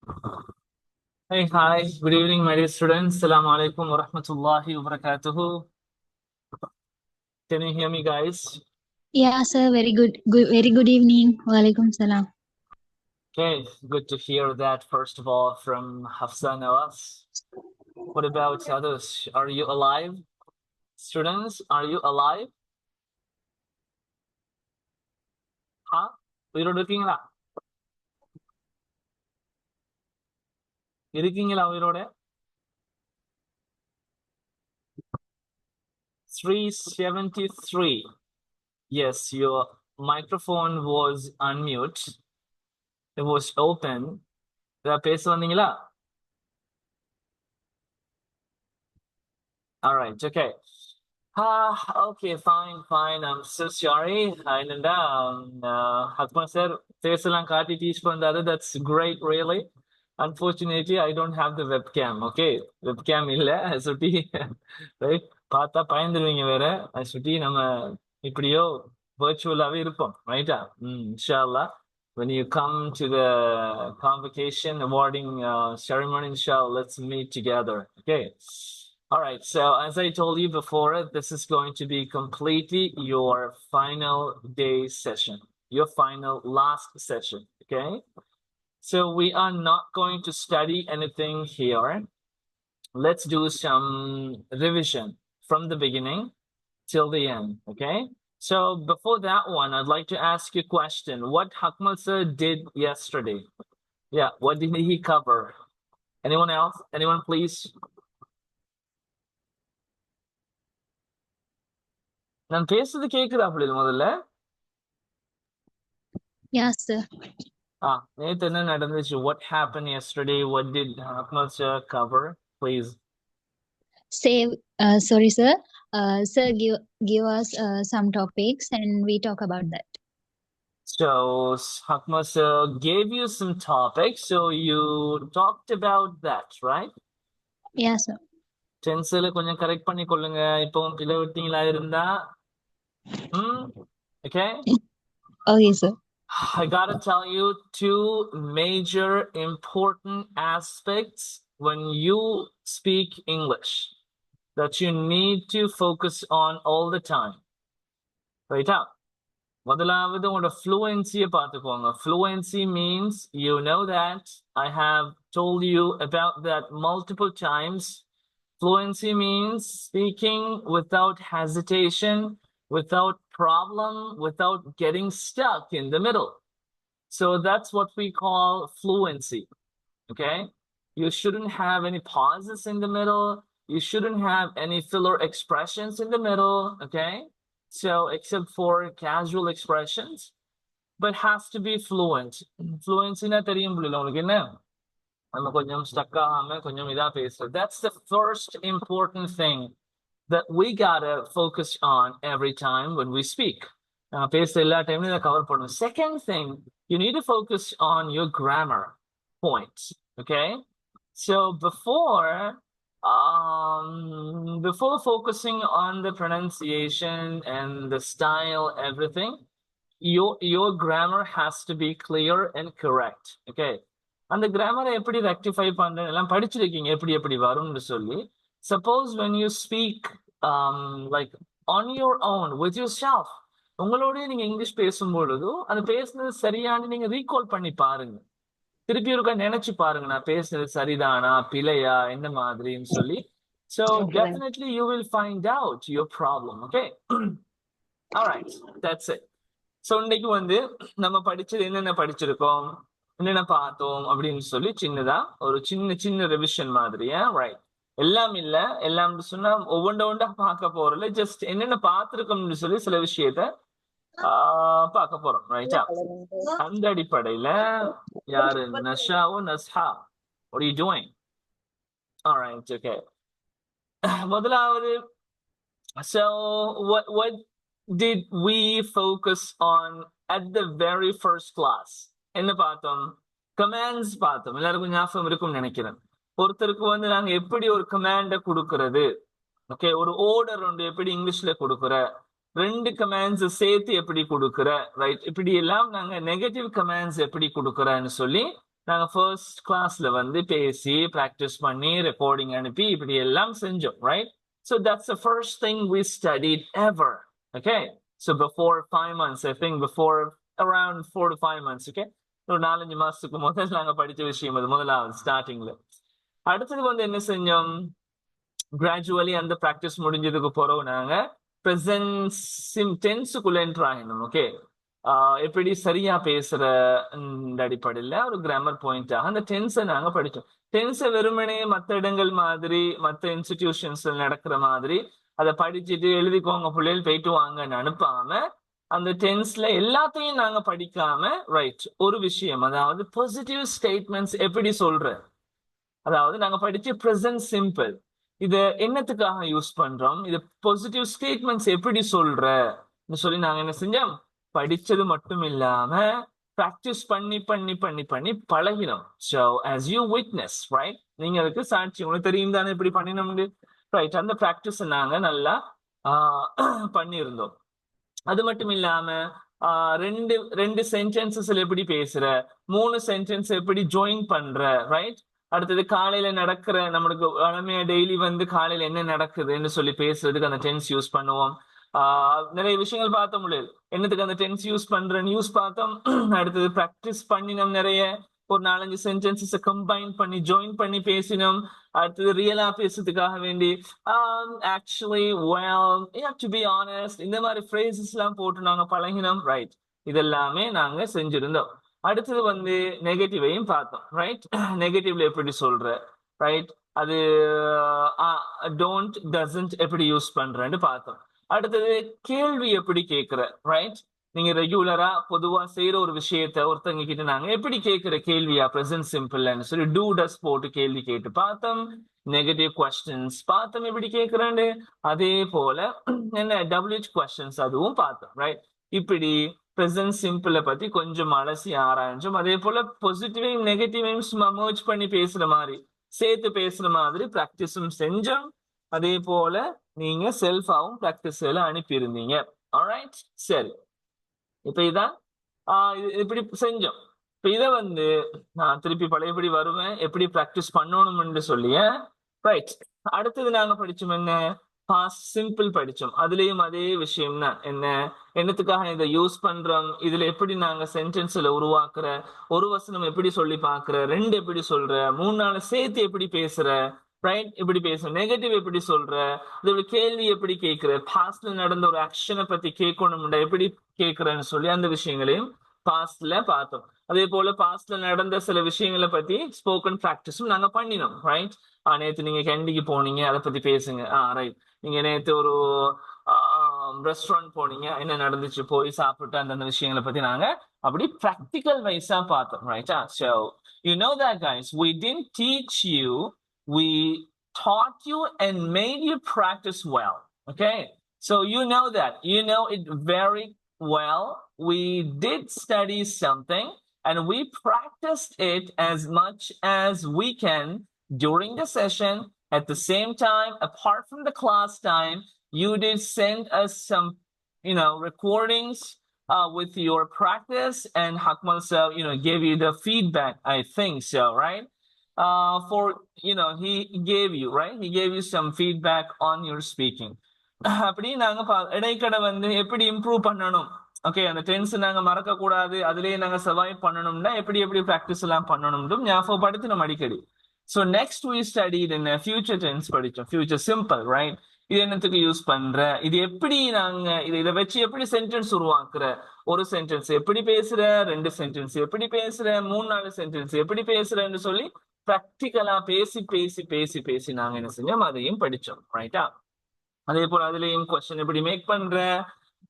Hey, hi, good evening, my dear students. Assalamu alaikum wa rahmatullahi wa barakatuhu. Can you hear me, guys? Yeah, sir. Very good. Very good evening. Walaikum salam. Okay, good to hear that, first of all, from Hafsa Nawaz. What about others? Are you alive? Students, are you alive? Huh? உயிரோட இருக்கீங்களா? இருக்கீங்களா உயிரோட? 373. Yes, your microphone was unmute. It was open. பேச வந்தீங்களா? All right, okay. Okay, fine. I'm so sorry. என்னடா Akmal sir பேசலாம் காட்டி teach பண்றாரு. That's great, really. Unfortunately, I don't have the webcam. Okay, webcam இல்ல சுட்டி ரைட் பார்த்தா பயந்துருவீங்க வேற சுட்டி நம்ம இப்படியோ virtual-ஆவே இருப்போம் ரைட்டா இன்ஷால்லா when you come to the convocation awarding ceremony, inshallah, let's meet together. Okay. All right. So as I told you before, this is going to be completely your final day session, your final last session. Okay. So we are not going to study anything here. Let's do some revision from the beginning till the end. Okay. So before that one, I'd like to ask you a question. What Hakmal sir did yesterday? Yeah. What did he cover? Anyone else? Anyone, please? நான் பேசுறது கேக்குதா அப்படி முதல்ல? Yeah, sir. நேத்து என்ன நடந்துச்சு? What happened yesterday? What did Akmal sir cover? Please. Sorry, sir. Sir, give us some topics and we talk about that. So Akmal sir gave you some topics, so you talked about that, right? Yeah, sir. டென்ஸ்ல கொஞ்சம் correct பண்ணி கொள்ளுங்க. இப்பவும் பிழை விட்டீங்களா இருந்தா okay. Okay, sir. I gotta tell you two major important aspects when you speak English that you need to focus on all the time. Right? முதலாவது உங்களோட fluency பார்த்துக்கோங்க. Fluency means you know that I have told you about that multiple times. Fluency means speaking without hesitation, without problem, without getting stuck in the middle. So that's what we call fluency. Okay. You shouldn't have any pauses in the middle. You shouldn't have any filler expressions in the middle. Okay. So except for casual expressions, but has to be fluent. Fluency na தெரியும் புரியல உங்களுக்கு என்ன? நம்ம கொஞ்சம் stuck ஆகாம கொஞ்சம் இதா பேசுறது. That's the first important thing that we gotta focus on every time when we speak. பேசுற எல்லா டைம்லயும் இதை கவர் பண்ணணும். Second thing, you need to focus on your grammar points. Okay? So before focusing on the pronunciation and the style, everything, your grammar has to be clear and correct. Okay. அந்த கிராமரை எப்படி rectify பண்றேன் எல்லாம் படிச்சிருக்கீங்க எப்படி வரும்னு சொல்லி. Suppose when you speak like on your own with yourself, உங்களோடய நீங்க இங்கிலீஷ் பேசும்பொழுது அது பேசுனது சரியானு நீங்க ரீகால் பண்ணி பாருங்க. திருப்பி ஒருக்கா நினைச்சு பாருங்க நான் பேசுறது சரிதானா பிழையா என்ன மாதிரின்னு சொல்லி. So definitely you will find out your problem. Okay. All right, that's it. So இன்னைக்கு வந்து நம்ம படிச்சது என்னென்ன படிச்சிருக்கோம் என்னென்ன பார்த்தோம் அப்படின்னு சொல்லி சின்னதா ஒரு சின்ன ரிவிஷன் மாதிரியா ரைட். எல்லாம் இல்ல எல்லாம் சொன்னா ஒவ்வொண்டா பார்க்க போறல ஜஸ்ட் என்னென்ன பார்த்திருக்கோம்னு சொல்லி சில விஷயத்த பார்க்க போறோம் ரைட்டா. அந்த அடிப்படையில யாரு நஷாவோ நஸ்ஹா what are you doing? All right, okay. முதலாவது so what did we focus on at the very first class? என்ன பார்த்தோம்? கமாண்ட்ஸ் பார்த்தோம். எல்லாருக்கும் ஞாபகம் இருக்கும்னு நினைக்கிறேன். ஒருத்தருக்கு வந்து நாங்க எப்படி ஒரு கமாண்ட கொடுக்கறது, ஓகே, ஒரு ஆர்டர் ஒன்று எப்படி இங்கிலீஷ்ல கொடுக்குற, ரெண்டு கமாண்ட்ஸ் சேர்த்து எப்படி கொடுக்குற, ரைட், இப்படி எல்லாம் நாங்க நெகட்டிவ் கமாண்ட்ஸ் எப்படி கொடுக்குறன்னு சொல்லி நாங்க ஃபர்ஸ்ட் கிளாஸ்ல வந்து பேசி ப்ராக்டிஸ் பண்ணி ரெக்கார்டிங் அனுப்பி இப்படி எல்லாம் செஞ்சோம், right? So that's the first thing we studied ever. Okay, so before 5 months, I think before around 4 to 5 months, okay, ஒரு 4-5 மாசத்துக்கு முதல்ல நாங்க படிச்ச விஷயம் அது முதலாவது ஸ்டார்டிங்ல. அடுத்தது வந்து என்ன செஞ்சோம், கிராஜுவலி அந்த ப்ராக்டிஸ் முடிஞ்சதுக்கு பிறகு நாங்க ப்ரெசன்ட் டென்ஸுக்குள்ள என்டர் ஆகணும். ஓகே, எப்படி சரியா பேசுற அடிப்படையில் ஒரு கிராமர் பாயிண்டாக அந்த டென்ஸை நாங்க படிச்சோம். டென்ஸை வெறுமனே மற்ற இடங்கள் மாதிரி மற்ற இன்ஸ்டிடியூஷன்ஸ்ல நடக்கிற மாதிரி அதை படிச்சுட்டு எழுதிக்கோங்க பிள்ளைகள் போயிட்டு வாங்கன்னு அனுப்பாம, அந்த டென்ஸ்ல எல்லாத்தையும் நாங்க படிக்காம, ரைட், ஒரு விஷயம், அதாவது பாசிட்டிவ் ஸ்டேட்மெண்ட்ஸ் எப்படி சொல்ற, அதாவது நாங்க படிச்சு ப்ரெசன்ட் சிம்பிள் இது என்னத்துக்காக யூஸ் பண்றோம், இது பாசிட்டிவ் ஸ்டேட்மெண்ட்ஸ் எப்படி சொல்ற சொல்லி நாங்க என்ன செஞ்சோம், படிச்சது மட்டும் இல்லாம ப்ராக்டிஸ் பண்ணி பண்ணி பண்ணி பண்ணி பழகினோம். So as you witness, right, நீங்க அதுக்கு சாட்சி, உங்களுக்கு தெரியும் தானே இப்படி பண்ணினோம்னு, ரைட்? அந்த ப்ராக்டிஸ் நாங்க நல்லா பண்ணியிருந்தோம். அது மட்டும் இல்லாம ரெண்டு ரெண்டு சென்டென்சஸ்ல எப்படி பேசுற, 3 சென்டென்ஸ் எப்படி ஜாயின் பண்ற, ரைட்? அடுத்தது காலையில நடக்கிற நம்மளுக்கு வளமையா டெய்லி வந்து காலையில என்ன நடக்குதுன்னு சொல்லி பேசுறதுக்கு அந்த டென்ஸ் யூஸ் பண்ணுவோம். நிறைய விஷயங்கள் பார்த்த முடியாது, என்னத்துக்கு அந்த டென்ஸ் யூஸ் பண்ற நியூஸ் பார்த்தோம். அடுத்தது ப்ராக்டிஸ் பண்ணினோம், நிறைய ஒரு 4-5 சென்டென்சஸ் கம்பைன் பண்ணி ஜாயின் பண்ணி பேசினோம். அடுத்தது ரியலா பேசுறதுக்காக வேண்டி actually well, you have to be honest, இந்த மாதிரி ஃப்ரேசஸ் எல்லாம் போட்டு நாங்க பழகினோம், ரைட்? இதெல்லாமே நாங்க செஞ்சிருந்தோம். அடுத்தது வந்து நெகட்டிவையும் பார்த்தோம், ரைட்? நெகட்டிவ்ல எப்படி சொல்ற, ரைட்? அது டோன்ட் டசன்ட் எப்படி யூஸ் பண்றேன்னு பார்த்தோம். அடுத்தது கேள்வி எப்படி கேட்கிற, ரைட்? நீங்க ரெகுலரா பொதுவா செய்யற ஒரு விஷயத்த ஒருத்தங்க கிட்ட நாங்க எப்படி கேட்கிற கேள்வியா ப்ரெசன்ட் சிம்பிள்னு சொல்லி டூ டஸ் போட்டு கேள்வி கேட்டு பார்த்தோம். நெகட்டிவ் கொஸ்டின்ஸ் பார்த்தோம் எப்படி கேட்கிறேன்னு. அதே போல என்ன WH கொஸ்டின்ஸ் அதுவும் பார்த்தோம், ரைட்? இப்படி ப்ரெசன்ட் சிம்பிளை பத்தி கொஞ்சம் அலசி ஆராய்ஞ்சோம். அதே போல பாசிட்டிவையும் நெகட்டிவையும் மர்ஜ் பண்ணி பேசுற மாதிரி, சேர்த்து பேசுற மாதிரி ப்ராக்டிஸும் செஞ்சோம். அதே போல நீங்க செல்ஃபாவும் ப்ராக்டிஸ்ல அனுப்பியிருந்தீங்க. ஆல்ரைட், சரி. இப்ப இதான் இப்படி செஞ்சோம். இப்ப இதை வந்து நான் திருப்பி பழையபடி வருவேன், எப்படி ப்ராக்டிஸ் பண்ணணும்னு சொல்லிய, ரைட்? அடுத்தது நாங்க படிச்சோம் என்ன, பாஸ்ட் சிம்பிள் படிச்சோம். அதுலயும் அதே விஷயம் தான், என்ன என்னத்துக்காக இதை யூஸ் பண்றோம், இதுல எப்படி நாங்க சென்டென்ஸ்ல உருவாக்குற, ஒரு வசனம் எப்படி சொல்லி பாக்குற, 2 எப்படி சொல்ற, 3-4 சேர்த்து எப்படி பேசுற, ரைட்? இப்படி பேசுற. நெகட்டிவ் எப்படி சொல்ற, இதோட கேள்வி எப்படி கேட்கிற, பாஸ்ட்ல நடந்த ஒரு ஆக்ஷனை பத்தி கேட்கணும்டா எப்படி கேட்கிறேன்னு சொல்லி அந்த விஷயங்களையும் பாஸ்ட்ல பார்த்தோம். அதே போல பாஸ்ட்ல நடந்த சில விஷயங்களை பத்தி ஸ்போக்கன் ப்ராக்டிஸும் நாங்க பண்ணினோம், ரைட்? நேத்து நீங்க கேண்டிக்கு போனீங்க, அதை பத்தி பேசுங்க. ரைட். நீங்க நேத்து ஒரு ரெஸ்டாரண்ட் போனீங்க, என்ன நடந்துச்சு, போய் சாப்பிட்டு அந்த விஷயங்களை பத்தி நாங்க அப்படி ப்ராக்டிக்கல் வைஸா பார்த்தோம், ரைட்டா? So you know that, guys, we didn't teach you, we taught you and made you practice well. Okay, so you know that, you know it very well. We did study something and we practiced it as much as we can during the session. At the same time, apart from the class time, you did send us some, recordings with your practice, and Hakmal sir, gave you the feedback, I think so, right? For, he gave you, right? He gave you some feedback on your speaking. அப்படி நாங்க இடைக்கடை வந்து எப்படி improve பண்ணணும், okay, அந்த tense நாங்க மறக்க கூடாது, அதுலயே நாங்க சர்வைவ் பண்ணணும்னா எப்படி ப்ராக்டிஸ் எல்லாம் பண்ணணும் ஞாபகப்படுத்தி நம்ம அடிக்கடி. So next we studied in future tense படிச்சோம். Future simple, right? இது என்னத்துக்கு யூஸ் பண்ற, இது எப்படி நாங்க இதை வச்சு எப்படி சென்டென்ஸ் உருவாக்குற, ஒரு சென்டென்ஸ் எப்படி பேசுற, 2 சென்டென்ஸ் எப்படி பேசுற, 3-4 சென்டென்ஸ் எப்படி பேசுறன்னு சொல்லி ப்ராக்டிக்கலா பேசி பேசி பேசி பேசி நாங்க என்ன செஞ்சோம், அதையும் படிச்சோம், ரைட்டா? அதே போல அதுலயும் கொஸ்டின் எப்படி மேக் பண்ற,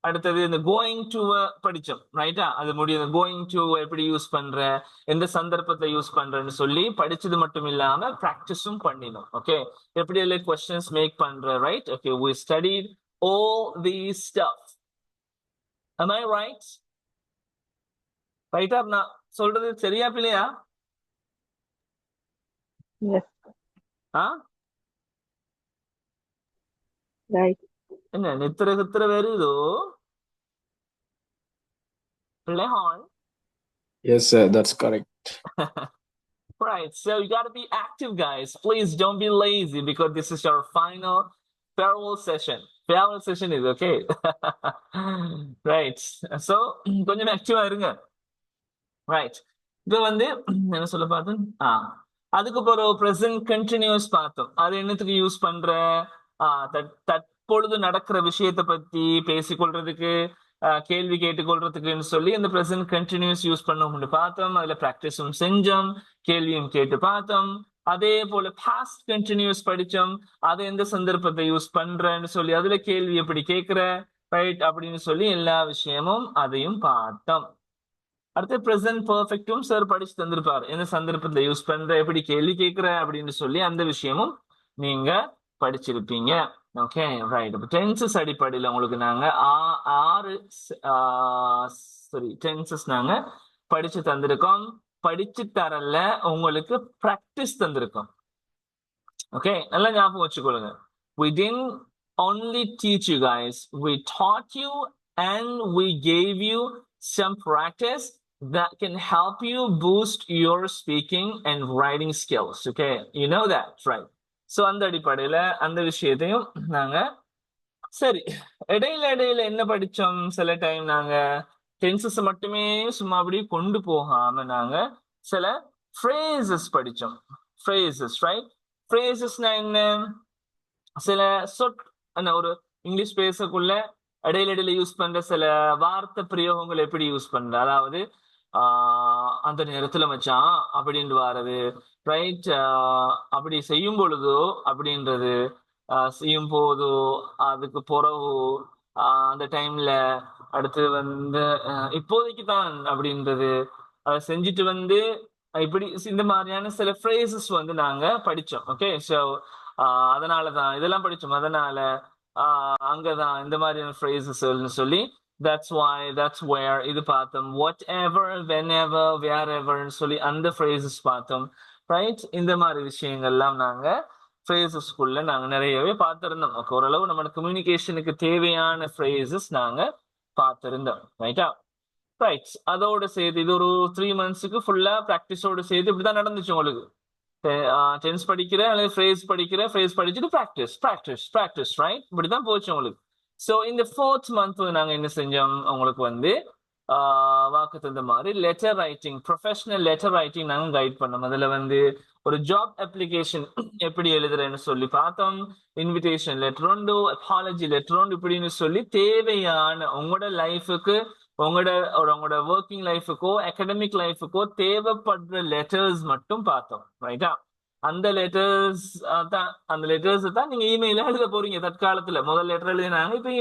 அடுத்தது இந்த கோயிங் டு படிச்சோம், ரைட்டா? அது முடியும், கோயிங் டு எப்படி யூஸ் பண்ற, எந்த சந்தர்ப்பத்தை யூஸ் பண்றன்னு சொல்லி படிச்சது மட்டும் இல்லாம ப்ராக்டிஸும் பண்ணினோம். ஓகே, எப்படி எல்லாம் கொஸ்டின்ஸ் மேக் பண்ற, right? Okay, we studied all these stuff. Am I right? ரைட்டா? நான் சொல்றது சரியா பிள்ளையா? Yes. Right. என்ன நித்திர வருதோ பிள்ளை? Yes, sir, that's correct. Right, so you got to be active, guys. Please don't be lazy because this is our final farewell session. Farewell session is okay. Right, so கொஞ்சம் ஆக்டிவா இருங்க. Right, இப்போ வந்து என்ன சொல்ல பார்த்தோம், அதுக்கு பிறகு ப்ரெசன்ட் கண்டினியூஸ் பார்த்தோம். அது என்னத்துக்கு யூஸ் பண்ற, தற்பொழுது நடக்கிற விஷயத்தை பத்தி பேசிக்கொள்றதுக்கு, கேள்வி கேட்டுக்கொள்றதுக்குன்னு சொல்லி இந்த ப்ரெசன்ட் கண்டினியூஸ் யூஸ் பண்ண பார்த்தோம். அதுல ப்ராக்டிஸும் செஞ்சோம், கேள்வியும் கேட்டு பார்த்தோம். அதே போல பாஸ்ட் கண்டினியூஸ் படிச்சோம். அது எந்த சந்தர்ப்பத்தை யூஸ் பண்றேன்னு சொல்லி அதுல கேள்வி எப்படி கேட்கிற, ரைட் அப்படின்னு சொல்லி எல்லா விஷயமும் அதையும் பார்த்தோம். அடுத்து ப்ரெசன்ட் பெர்ஃபெக்டும் சார் படிச்சு தந்திருப்பாரு. எந்த சந்தர்ப்பத்தை யூஸ் பண்ற, எப்படி கேள்வி கேட்கிற அப்படின்னு சொல்லி அந்த விஷயமும் நீங்க படிச்சிருப்பீங்க. Okay, right. இப்போ டென்சஸ் அடிப்படையில் உங்களுக்கு நாங்க 6 டென்சஸ் நாங்க படிச்சு தந்திருக்கோம். படிச்சு தரல, உங்களுக்கு பிராக்டிஸ் தந்திருக்கோம். ஓகே, நல்லா ஞாபகம் வச்சுக்கொள்ளுங்க. We didn't only teach you guys, we taught you and we gave you some practice that can help you boost your speaking and writing skills. Okay, you know that, right? So அந்த அடிப்படையில அந்த விஷயத்தையும் நாங்க சரி, இடையில என்ன படிச்சோம், சில டைம் நாங்க டென்சஸ் மட்டுமே சும்மா அப்படி கொண்டு போகாம நாங்க சில phrases படிச்சோம். phrases, right? phrazesனா என்ன, சில ஒரு இங்கிலீஷ் பேசக்குள்ள இடையில யூஸ் பண்ற சில வார்த்தை பிரயோகங்கள் எப்படி யூஸ் பண்ற, அதாவது அந்த நேரத்துல மச்சான் அப்படின்னு வாரது, ரைட்? அப்படி செய்யும் பொழுதோ அப்படின்றது, செய்யும் போதோ, அதுக்கு பிறகு, அந்த டைம்ல, அடுத்து வந்து இப்போதைக்கு தான் அப்படின்றது, அதை செஞ்சுட்டு வந்து இப்படி இந்த மாதிரியான சில phrases வந்து நாங்க படிச்சோம். ஓகே, ஸோ அதனாலதான் இதெல்லாம் படிச்சோம். அதனால அங்கதான் இந்த மாதிரியான phrases சொல்லி that's why, that's where இது பார்த்தோம். whatever, whenever, wherever சொல்லி அந்த phrases பார்த்தோம். ரைட், இந்த மாதிரி விஷயங்கள்லாம் நாங்க phrases-குள்ள நாங்க நிறையவே பார்த்திருந்தோம். ஓரளவு நம்ம கம்யூனிகேஷனுக்கு தேவையான phrases நாங்க பார்த்திருந்தோம். ரைட்டா? ரைட், அதோட சேர்த்து இது ஒரு 3 months-க்கு ஃபுல்லா பிராக்டிஸோட சேர்த்து இப்படிதான் நடந்துச்சு உங்களுக்கு. டென்ஸ் படிக்கிற அல்லது ஃப்ரேஸ் படிக்கிற, ஃப்ரேஸ் படிச்சுட்டு ப்ராக்டிஸ், ரைட்? இப்படிதான் போச்சு உங்களுக்கு. ஸோ இந்த 4th month நாங்க என்ன செஞ்சோம், உங்களுக்கு வந்து வாக்கு தந்த மாதிரி letter writing, professional letter writing நாங்க கைட் பண்ணோம். அதுல வந்து ஒரு ஜாப் அப்ளிகேஷன் எப்படி எழுதுறேன்னு சொல்லி பார்த்தோம். இன்விடேஷன் லெட்டர் உண்டு, அப்பாலஜி லெட்டர் உண்டு, இப்படின்னு சொல்லி தேவையான உங்களோட லைஃபுக்கு, உங்களோட ஒர்க்கிங் லைஃபுக்கோ அகடமிக் லைஃபுக்கோ தேவைப்படுற லெட்டர்ஸ் மட்டும் பார்த்தோம். ரைட்டா? அந்த லெட்டர்ஸ் தான் நீங்க இமெயில எழுத போறீங்க. தற்காலத்துல முதல் லெட்டர் எழுதினாங்க, இப்ப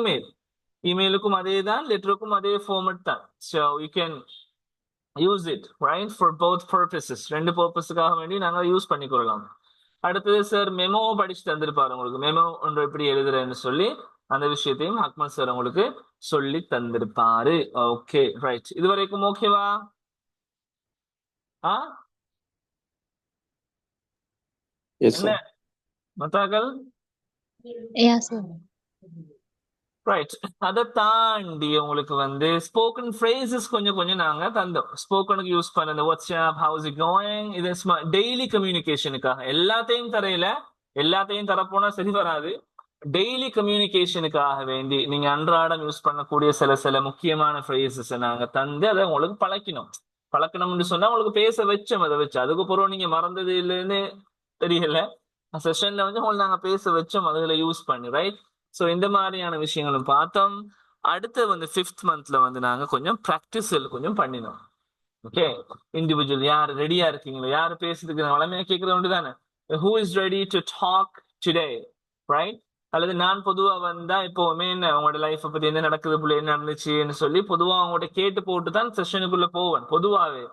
இமெயிலுக்கும் அதே தான், லெட்டருக்கும் அதே ஃபார்மட் தான். So you can use it, right, for both purposes. 2 பர்பஸுக்காக வேண்டி நாங்க யூஸ் பண்ணிக்கொள்ளலாம். அடுத்தது சார் மெமோ படிச்சு தந்திருப்பாரு உங்களுக்கு. மெமோ ஒன்று எப்படி எழுதுறேன்னு சொல்லி அந்த விஷயத்தையும் அக்மல் சார் உங்களுக்கு சொல்லி தந்திருப்பாரு. Okay, right. இது வரைக்கும் ஓகேவா? என்ன மத்தாக்கள்? ரைட். அதை தாண்டி உங்களுக்கு வந்து ஸ்போக்கன் phrases கொஞ்சம் நாங்க தந்தோம். ஸ்போக்கனுக்கு யூஸ் பண்ண இந்த வாட்ஸ்அப், ஹவுஸ் இட் கோயிங், இது டெய்லி கம்யூனிகேஷனுக்காக. எல்லாத்தையும் தரப்போனா சரி வராது. டெய்லி கம்யூனிகேஷனுக்காக வேண்டி நீங்க அன்றாடம் யூஸ் பண்ணக்கூடிய சில முக்கியமான phrases நாங்க தந்து அதை உங்களுக்கு பழக்கணும்னு சொன்னா உங்களுக்கு பேச வச்சோம். அதை வச்சு அதுக்கப்புறம் நீங்க மறந்தது இல்லைன்னு தெரியல, செஷன்ல வந்து உங்களுக்கு நாங்க பேச வச்சோம் அதுல யூஸ் பண்ணி, ரைட்? ஸோ இந்த மாதிரியான விஷயங்களும் பார்த்தோம். அடுத்து வந்து 5th month வந்து நாங்க கொஞ்சம் ப்ராக்டிஸல் கொஞ்சம் பண்ணினோம். ஓகே, இண்டிவிஜுவல் யார் ரெடியா இருக்கீங்களோ, யார் பேசுறதுக்கு வளமையா கேட்கறது ஒன்று தானே, who is ready to talk today, right? அல்லது நான் பொதுவா வந்தா இப்போவுமே என்ன அவங்களோட லைஃப்பை பத்தி என்ன நடக்குது, புள்ள என்ன நடந்துச்சுன்னு சொல்லி பொதுவா அவங்கள்ட்ட கேட்டு போட்டு தான் செஷனுக்குள்ள போவேன் பொதுவாவே.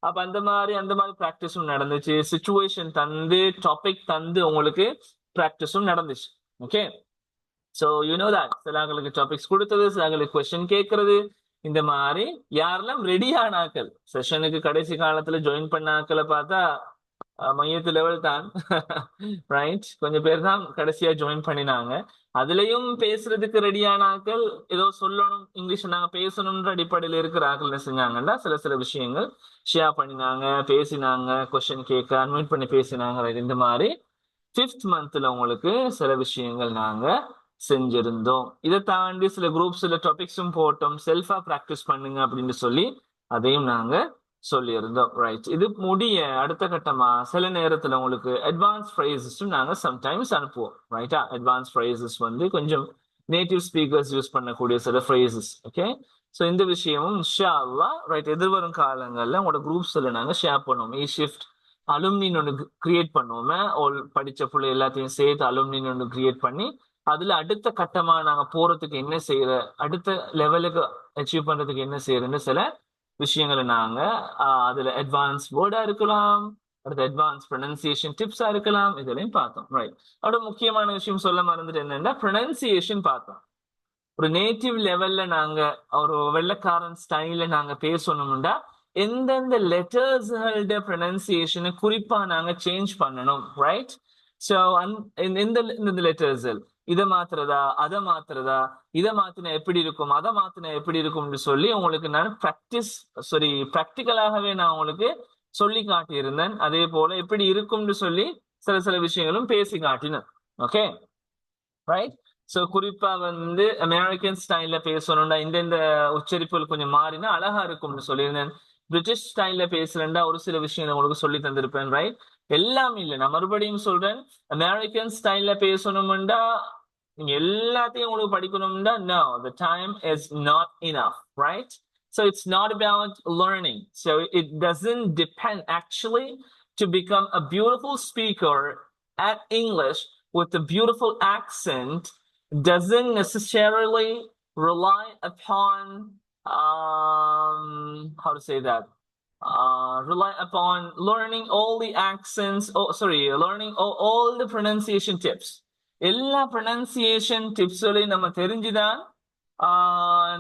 அப்ப அந்த மாதிரி ப்ராக்டிஸும் நடந்துச்சு. சிச்சுவேஷன் தந்து, டாபிக் தந்து உங்களுக்கு ப்ராக்டிஸும் நடந்துச்சு. Okay, so you know that. சிலாங்களுக்கு டாபிக்ஸ் கொடுத்தது, சிலாங்களுக்கு கொஸ்டின் கேட்கறது, இந்த மாதிரி யாரெல்லாம் ரெடியான ஆக்கள், செஷனுக்கு கடைசி காலத்துல ஜாயின் பண்ண ஆக்களை பார்த்தா மையத்து லெவல் தான். ரைட், கொஞ்சம் பேர் தான் கடைசியா ஜாயின் பண்ணினாங்க. அதுலயும் பேசுறதுக்கு ரெடியான ஆட்கள், ஏதோ சொல்லணும் இங்கிலீஷ் நாங்க பேசணும்ன்ற அடிப்படையில் இருக்கிற ஆட்கள் என்ன செஞ்சாங்கன்னா சில சில விஷயங்கள் ஷேர் பண்ணினாங்க, பேசினாங்க, கொஸ்டின் கேட்க அன்வைட் பண்ணி பேசினாங்க. right? இந்த மாதிரி 5th மந்த்ல உங்களுக்கு சில விஷயங்கள் நாங்க செஞ்சிருந்தோம். இதை தாண்டி சில குரூப்ஸ்ல டாபிக்ஸும் போட்டோம். செல்ஃபா பிராக்டிஸ் பண்ணுங்க அப்படின்னு சொல்லி அதையும் நாங்க சொல்லியிருந்தோம். ரைட், இது முடிய அடுத்த கட்டமா சில நேரத்துல உங்களுக்கு அட்வான்ஸ் ஃப்ரேசஸும் நாங்க சம்டைம்ஸ் அனுப்புவோம். ரைட்டா, அட்வான்ஸ் ஃப்ரேசஸ் வந்து கொஞ்சம் நேட்டிவ் ஸ்பீக்கர்ஸ் யூஸ் பண்ணக்கூடிய சில ஃப்ரேசஸ். ஓகே, ஸோ இந்த விஷயமும் இன்ஷா அல்லாஹ் ரைட் எதிர்வரும் காலங்கள்ல உங்களோட குரூப்ஸ்ல நாங்க ஷேர் பண்ணுவோம். ஷிஃப்ட் அலுமினின்னு ஒன்று கிரியேட் பண்ணுவோமே, படிச்ச பிள்ளை எல்லாத்தையும் சேர்த்து அலுமினின்னு ஒன்று கிரியேட் பண்ணி அதுல அடுத்த கட்டமா நாங்க போறதுக்கு என்ன செய்யற, அடுத்த லெவலுக்கு அச்சீவ் பண்றதுக்கு என்ன செய்யறதுன்னு சில விஷயங்களை நாங்க அதுல அட்வான்ஸ் வேர்டா இருக்கலாம், அடுத்த அட்வான்ஸ் ப்ரொனன்சியேஷன் டிப்ஸா இருக்கலாம், இதெல்லாம் பார்த்தோம். ரைட், அதோட முக்கியமான விஷயம் சொல்ல மறந்துட்டு என்னன்னா ப்ரொனன்சியேஷன் பார்த்தோம். ஒரு நேட்டிவ் லெவல்ல நாங்க ஒரு வெள்ளக்காரன் ஸ்டைல நாங்க பேசணும்னா எந்தெந்த லெட்டர்ஸ்களோட ப்ரொனன்சியேஷனை குறிப்பா நாங்க சேஞ்ச் பண்ணணும். ரைட், ஸோ எந்த லெட்டர்ஸ் இதை மாத்துறதா அதை மாத்துறதா, இதை மாத்தினா எப்படி இருக்கும் அதை மாத்தினா எப்படி இருக்கும்னு சொல்லி உங்களுக்கு நான் ப்ராக்டிக்கலாகவே நான் உங்களுக்கு சொல்லி காட்டியிருந்தேன். அதே போல எப்படி இருக்கும்னு சொல்லி சில சில விஷயங்களும் பேசி காட்டினேன். ஓகே ரைட், ஸோ குறிப்பா வந்து அமெரிக்கன் ஸ்டைல்ல பேசணும்டா இந்த உச்சரிப்புகள் கொஞ்சம் மாறினா அழகா இருக்கும்னு சொல்லியிருந்தேன். பிரிட்டிஷ் ஸ்டைல்ல பேசுறேன்டா ஒரு சில விஷயம் உங்களுக்கு சொல்லி தந்திருப்பேன். ரைட், எல்லாம் இல்லை, நான் மறுபடியும் சொல்றேன், அமெரிக்கன் ஸ்டைல்ல பேசணும்டா நீங்க எல்லாத்தையும் உங்களுக்கு படிக்கணும்டா no, the time is not enough. Right, so it's not about learning, so it doesn't depend actually to become a beautiful speaker at English with a beautiful accent doesn't necessarily rely upon how to say that, rely upon learning all the accents, learning all the pronunciation tips. எல்லா pronunciation டிப்ஸ்களையும் நம்ம தெரிஞ்சுதான்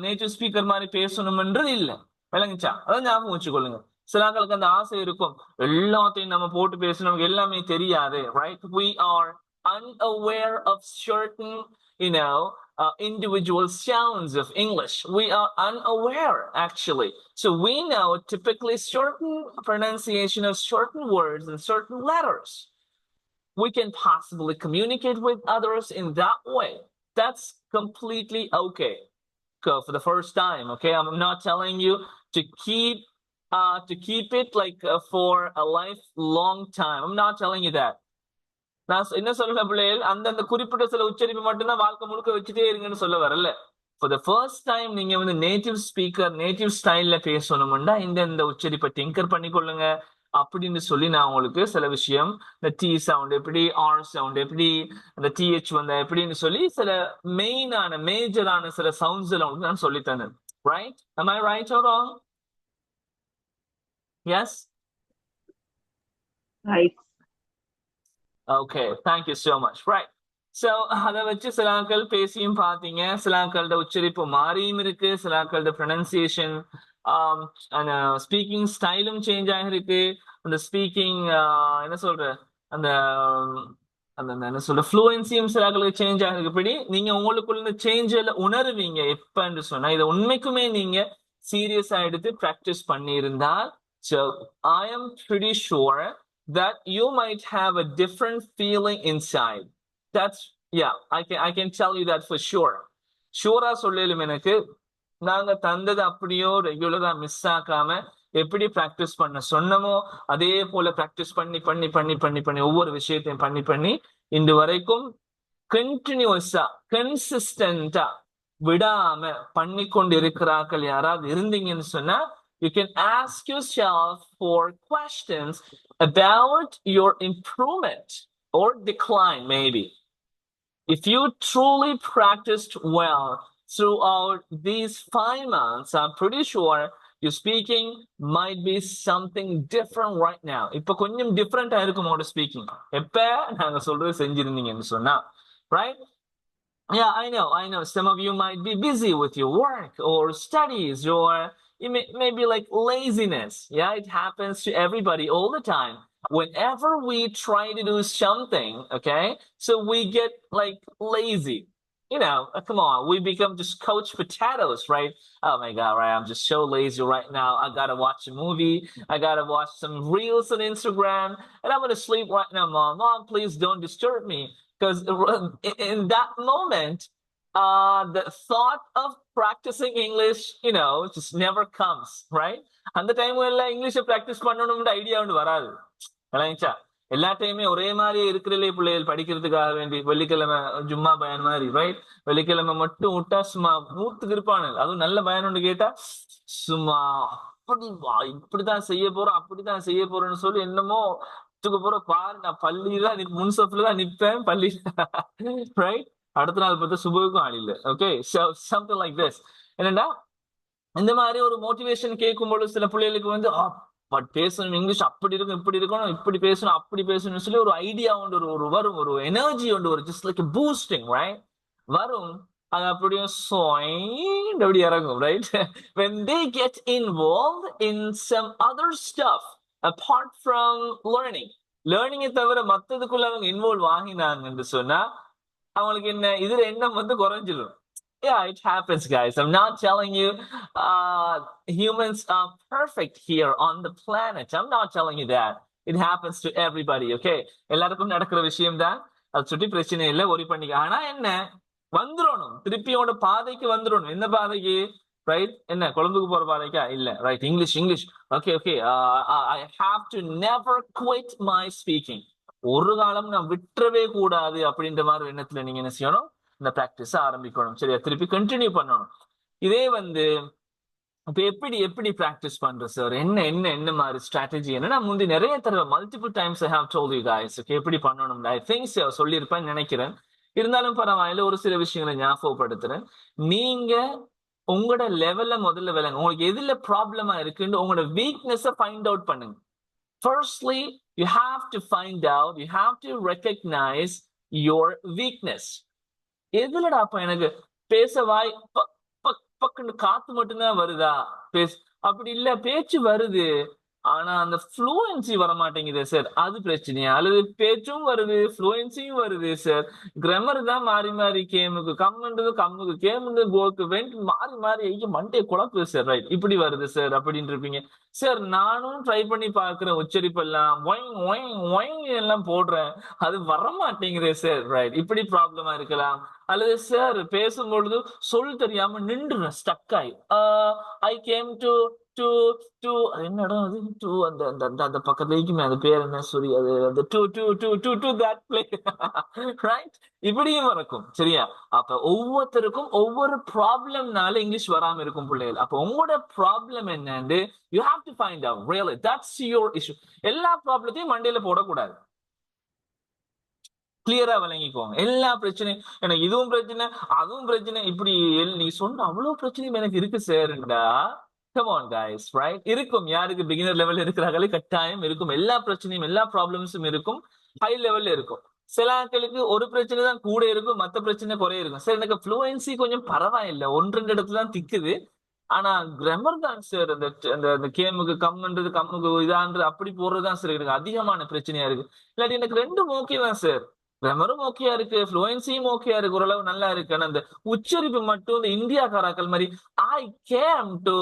native speaker மாதிரி பேசணும்ன்றது இல்லை. விளங்குச்சா? அதான் ஞாபகம் வச்சுக்கொள்ளுங்க. சில ஆட்களுக்கு அந்த ஆசை இருக்கும், எல்லாத்தையும் நம்ம போட்டு பேசணும், எல்லாமே தெரியாது. Right, we are unaware of certain individual sounds of English. We are unaware actually. So we know typically certain pronunciation of certain words and certain letters. We can possibly communicate with others in that way. That's completely okay. For the first time, okay? I'm not telling you to keep it like for a lifelong time. I'm not telling you that. நான் என்ன சொல்ல பிள்ளைகள், அந்தந்த குறிப்பிட்ட சில உச்சரிப்பு மட்டும்தான் வாழ்க்கை முழுக்க வச்சுட்டே இருங்கன்னு சொல்ல வரல. For the first time நீங்க வந்து நேட்டிவ் ஸ்பீக்கர் நேட்டிவ் ஸ்டைல்ல பேசணும்னா இந்த உச்சரிப்பை டிங்கர் பண்ணிக்கொள்ளுங்க அப்படின்னு சொல்லி நான் உங்களுக்கு சில விஷயம், இந்த டி சவுண்ட் எப்படி, ஆர் சவுண்ட் எப்படி, அந்த டிஹெச் வந்தா எப்படின்னு சொல்லி சில மெயினான மேஜரான சில சவுண்ட்ஸ் எல்லாம் நான் சொல்லி தந்தேன். Right, am I right or wrong? Yes, right. Okay, thank you so much. Right, so அதை வச்சு சில ஆட்கள் பேசியும் பார்த்தீங்க, சில ஆட்களோட உச்சரிப்பு மாறியும் இருக்கு, சில ஆட்களோட ப்ரொனன்சியேஷன் ஸ்பீக்கிங் ஸ்டைலும் சேஞ்ச் ஆகிருக்கு. அந்த ஸ்பீக்கிங் என்ன சொல்ற அந்த என்ன சொல்ற ஃப்ளூயன்சியும் சில ஆட்களுக்கு சேஞ்ச் ஆகிருக்கு. இப்படி நீங்க உங்களுக்குள்ள சேஞ்சில் உணருவீங்க எப்பன்னு சொன்னா இதை உண்மைக்குமே நீங்க சீரியஸா எடுத்து ப்ராக்டிஸ் பண்ணியிருந்தால். So I am pretty sure that you might have a different feeling inside. That's I can tell you that for sure. ஷூரா சொல்லலும் எனக்கு நாங்க தந்தது அப்படியோ ரெகுலரா மிஸ் ஆக்காம எப்படி பிராக்டிஸ் பண்ண சொன்னமோ அதே போல பிராக்டிஸ் பண்ணி பண்ணி பண்ணி பண்ணி பண்ணி ஒவ்வொரு விஷயத்தையும் பண்ணி பண்ணி இன்று வரைக்கும் கண்டினியூஸா கன்சிஸ்டன்டா விடாம பண்ணி கொண்டு இருக்கிறார்கள் யாராவது இருந்தீங்கன்னு சொன்னா you can ask yourself for questions about your improvement or decline. Maybe if you truly practiced well throughout these 5 months, I'm pretty sure your speaking might be something different right now. இப்ப கொஞ்சம் டிஃபரெண்டா இருக்கும் உங்களோட speaking எப்ப நாங்க சொல்றது செஞ்சிருந்தீங்கன்னு சொன்னா. Right, yeah, I know some of you might be busy with your work or studies, or it may be like laziness. Yeah, it happens to everybody all the time. whenever we try to do something, okay, so we get like lazy. Come on, we become just couch potatoes, right? Oh my God, right? I'm just so lazy right now. I gotta watch a movie. I gotta watch some reels on Instagram, and I'm gonna sleep right now, Mom. Mom, please don't disturb me. Because in that moment, the thought of practicing English, just never comes, right? அந்த டைம்ல இங்கிலீஷை practice பண்ணணும்னு idea ஒன்று வராது. விளங்கிச்சா? எல்லா டைமே ஒரே மாதிரி இருக்கிறதே பிள்ளைகள் படிக்கிறதுக்காக வேண்டி வெள்ளிக்கிழமை ஜும்மா பயன் மாதிரி, ரைட்? வெள்ளிக்கிழமை மட்டும் விட்டா சும்மா நூத்துக்கு இருப்பானு. அதுவும் நல்ல பயன் ஒன்று கேட்டா சும்மா அப்படி இப்படிதான் செய்ய போறோம், அப்படிதான் செய்ய போறோம்னு சொல்லி என்னமோ போற பாரு, நான் பள்ளியில முன்சப்ல தான் நிப்பேன் பள்ளி, ரைட்? அடுத்த நாள் பார்த்தா சுபுக்கும் ஆள் இல்ல. Okay, something like this. என்னன்னா இந்த மாதிரி ஒரு மோட்டிவேஷன் கேட்கும்போது சில பிள்ளைகளுக்கு வந்து பட் பேசணும், இங்கிலீஷ் அப்படி இருக்கும், இப்படி இருக்கணும், இப்படி பேசணும், அப்படி பேசணும்னு சொல்லி ஒரு ஐடியா உண்டு, ஒரு வரும், ஒரு எனர்ஜி உண்டு, ஒரு ஜஸ்ட் லைக் பூஸ்டிங், ரைட்? வரும். அது அப்படியே அப்படி இறங்கும், right? when they get involved in some other stuff apart from லேர்னிங்கை தவிர மத்ததுக்குள்ள அவங்க இன்வால்வ் ஆகினாங்கன்னு சொன்னா அவங்களுக்கு இதுல எண்ணம் வந்து குறைஞ்சிடும். Yeah, it happens, guys. I'm not telling you humans are perfect here on the planet. I'm not telling you that. It happens to everybody, okay? எல்லாருக்கும் நடக்கிற விஷயம் தான். அது சுற்றி பிரச்சனை இல்லை, ஒரி பண்ணிக்க. ஆனா என்ன, வந்துடணும், திருப்பியோட பாதைக்கு வந்துடணும். என்ன பாதைக்கு? ரைட்? என்ன, கொழும்புக்கு போற பாதைக்கா? இல்ல, right? English. Okay, I have to never quit my speaking. ஒரு காலம் நான் விட்டுறவே கூடாது அப்படின்ற மாதிரி எண்ணத்துல நீங்க என்ன செய்யணும்? இந்த பிராக்டிஸ ஆரம்பிக்கணும். சரியா? திருப்பி கண்டினியூ பண்ணணும். இதே வந்து இப்ப எப்படி பிராக்டிஸ் பண்ற சார்? என்ன மாதிரி ஸ்ட்ராட்டஜி? நான் முந்தி நிறைய தடவை multiple times I have told you guys, okay, எப்படி பண்ணணும் ஐ திங்க்ஸ் சொல்லியிருப்பேன்னு நினைக்கிறேன். இருந்தாலும் பரவாயில்ல, ஒரு சில விஷயங்களை ஞாபகப்படுத்துறேன். நீங்க உங்களோட லெவல்ல முதல்ல விளங்க. உங்களுக்கு எதுல ப்ராப்ளமா இருக்குன்னு உங்களோட வீக்னஸை ஃபைண்ட் அவுட் பண்ணுங்க. Firstly, you have to find out, you have to recognize your weakness. எதுலடா அப்ப எனக்கு பேச வாய் பக்குன்னு காத்து மட்டும்தான் வருதா? அப்படி இல்ல, பேச்சு வருது, ஆனா அந்த ஃப்ளூயன்சி வர மாட்டேங்குது சார், அது பிரச்சனையா? அல்லது பேச்சும் வருது, ஃப்ளூயன்சியும் வருது சார், கிராமர் தான் மாறி கேமுக்கு கம்முன்றது, கம்முக்கு கேமுக்கு, கோக்கு வெண்ட் மாறி மண்டே குழப்பு சார், ரைட்? இப்படி வருது சார் அப்படின்னு இருப்பீங்க. சார் நானும் ட்ரை பண்ணி பாக்குறேன், உச்சரிப்பெல்லாம் ஒயிங் எல்லாம் போடுறேன், அது வர மாட்டேங்குது சார், ரைட்? இப்படி ப்ராப்ளமா இருக்கலாம். அல்லது சார் பேசும்பொழுது சொல் தெரியாம நின்றுறேன், ஸ்டக் ஆகி. ஐ கேம் டு என்னடா அது டு அந்த பக்கத்துல இருக்குமே, அது பேர் என்ன, சாரி, அது அந்த டு தட் பிளே, ரைட்? இப்படியும் இருக்கும். சரியா? அப்ப ஒவ்வொருத்தருக்கும் ஒவ்வொரு ப்ராப்ளம்னால இங்கிலீஷ் வராம இருக்கும் பிள்ளைகள். அப்ப உங்களோட ப்ராப்ளம் என்னன்னு you have to find out. Really that's your issue. எல்லா ப்ராப்ளத்தையும் மண்டையில போடக்கூடாது. கிளியரா விளங்கிக்கோங்க. எல்லா பிரச்சனையும் எனக்கு இதுவும் பிரச்சனை, அதுவும் பிரச்சனை, இப்படி நீ சொன்ன அவ்வளவு பிரச்சனையும் எனக்கு இருக்கு சார்ண்டா, கம் ஆன் கைஸ், ரைட்? இருக்கும். யாருக்கு பிகினர் லெவல் இருக்கிறாங்களே கட்டாயம் இருக்கும். எல்லா பிரச்சனையும், எல்லா ப்ராப்ளம்ஸும் இருக்கும். ஹை லெவல்ல இருக்கும். சில ஆட்களுக்கு ஒரு பிரச்சனை தான் கூட இருக்கும், மத்த பிரச்சனை குறைய இருக்கும். சார் எனக்கு ஃப்ளூயன்சி கொஞ்சம் பரவாயில்லை, 1-2 இடத்துல தான் திக்குது, ஆனா கிராமர் தான் சார், அந்த கேமுக்கு கம்முன்றது, கம்முக்கு இதான்றது அப்படி போடுறதுதான் சார் எனக்கு அதிகமான பிரச்சனையா இருக்கு. இல்லாட்டி எனக்கு ரெண்டும் ஓகே தான் சார், கிராமரும் ஓகேயா இருக்கு, ஃப்ளூயன்சியும் ஓகேயா இருக்கு, ஓரளவு நல்லா இருக்கு. ஆனா அந்த உச்சரிப்பு மட்டும் இந்த இந்தியாக்காராக்கள் மாதிரி I came to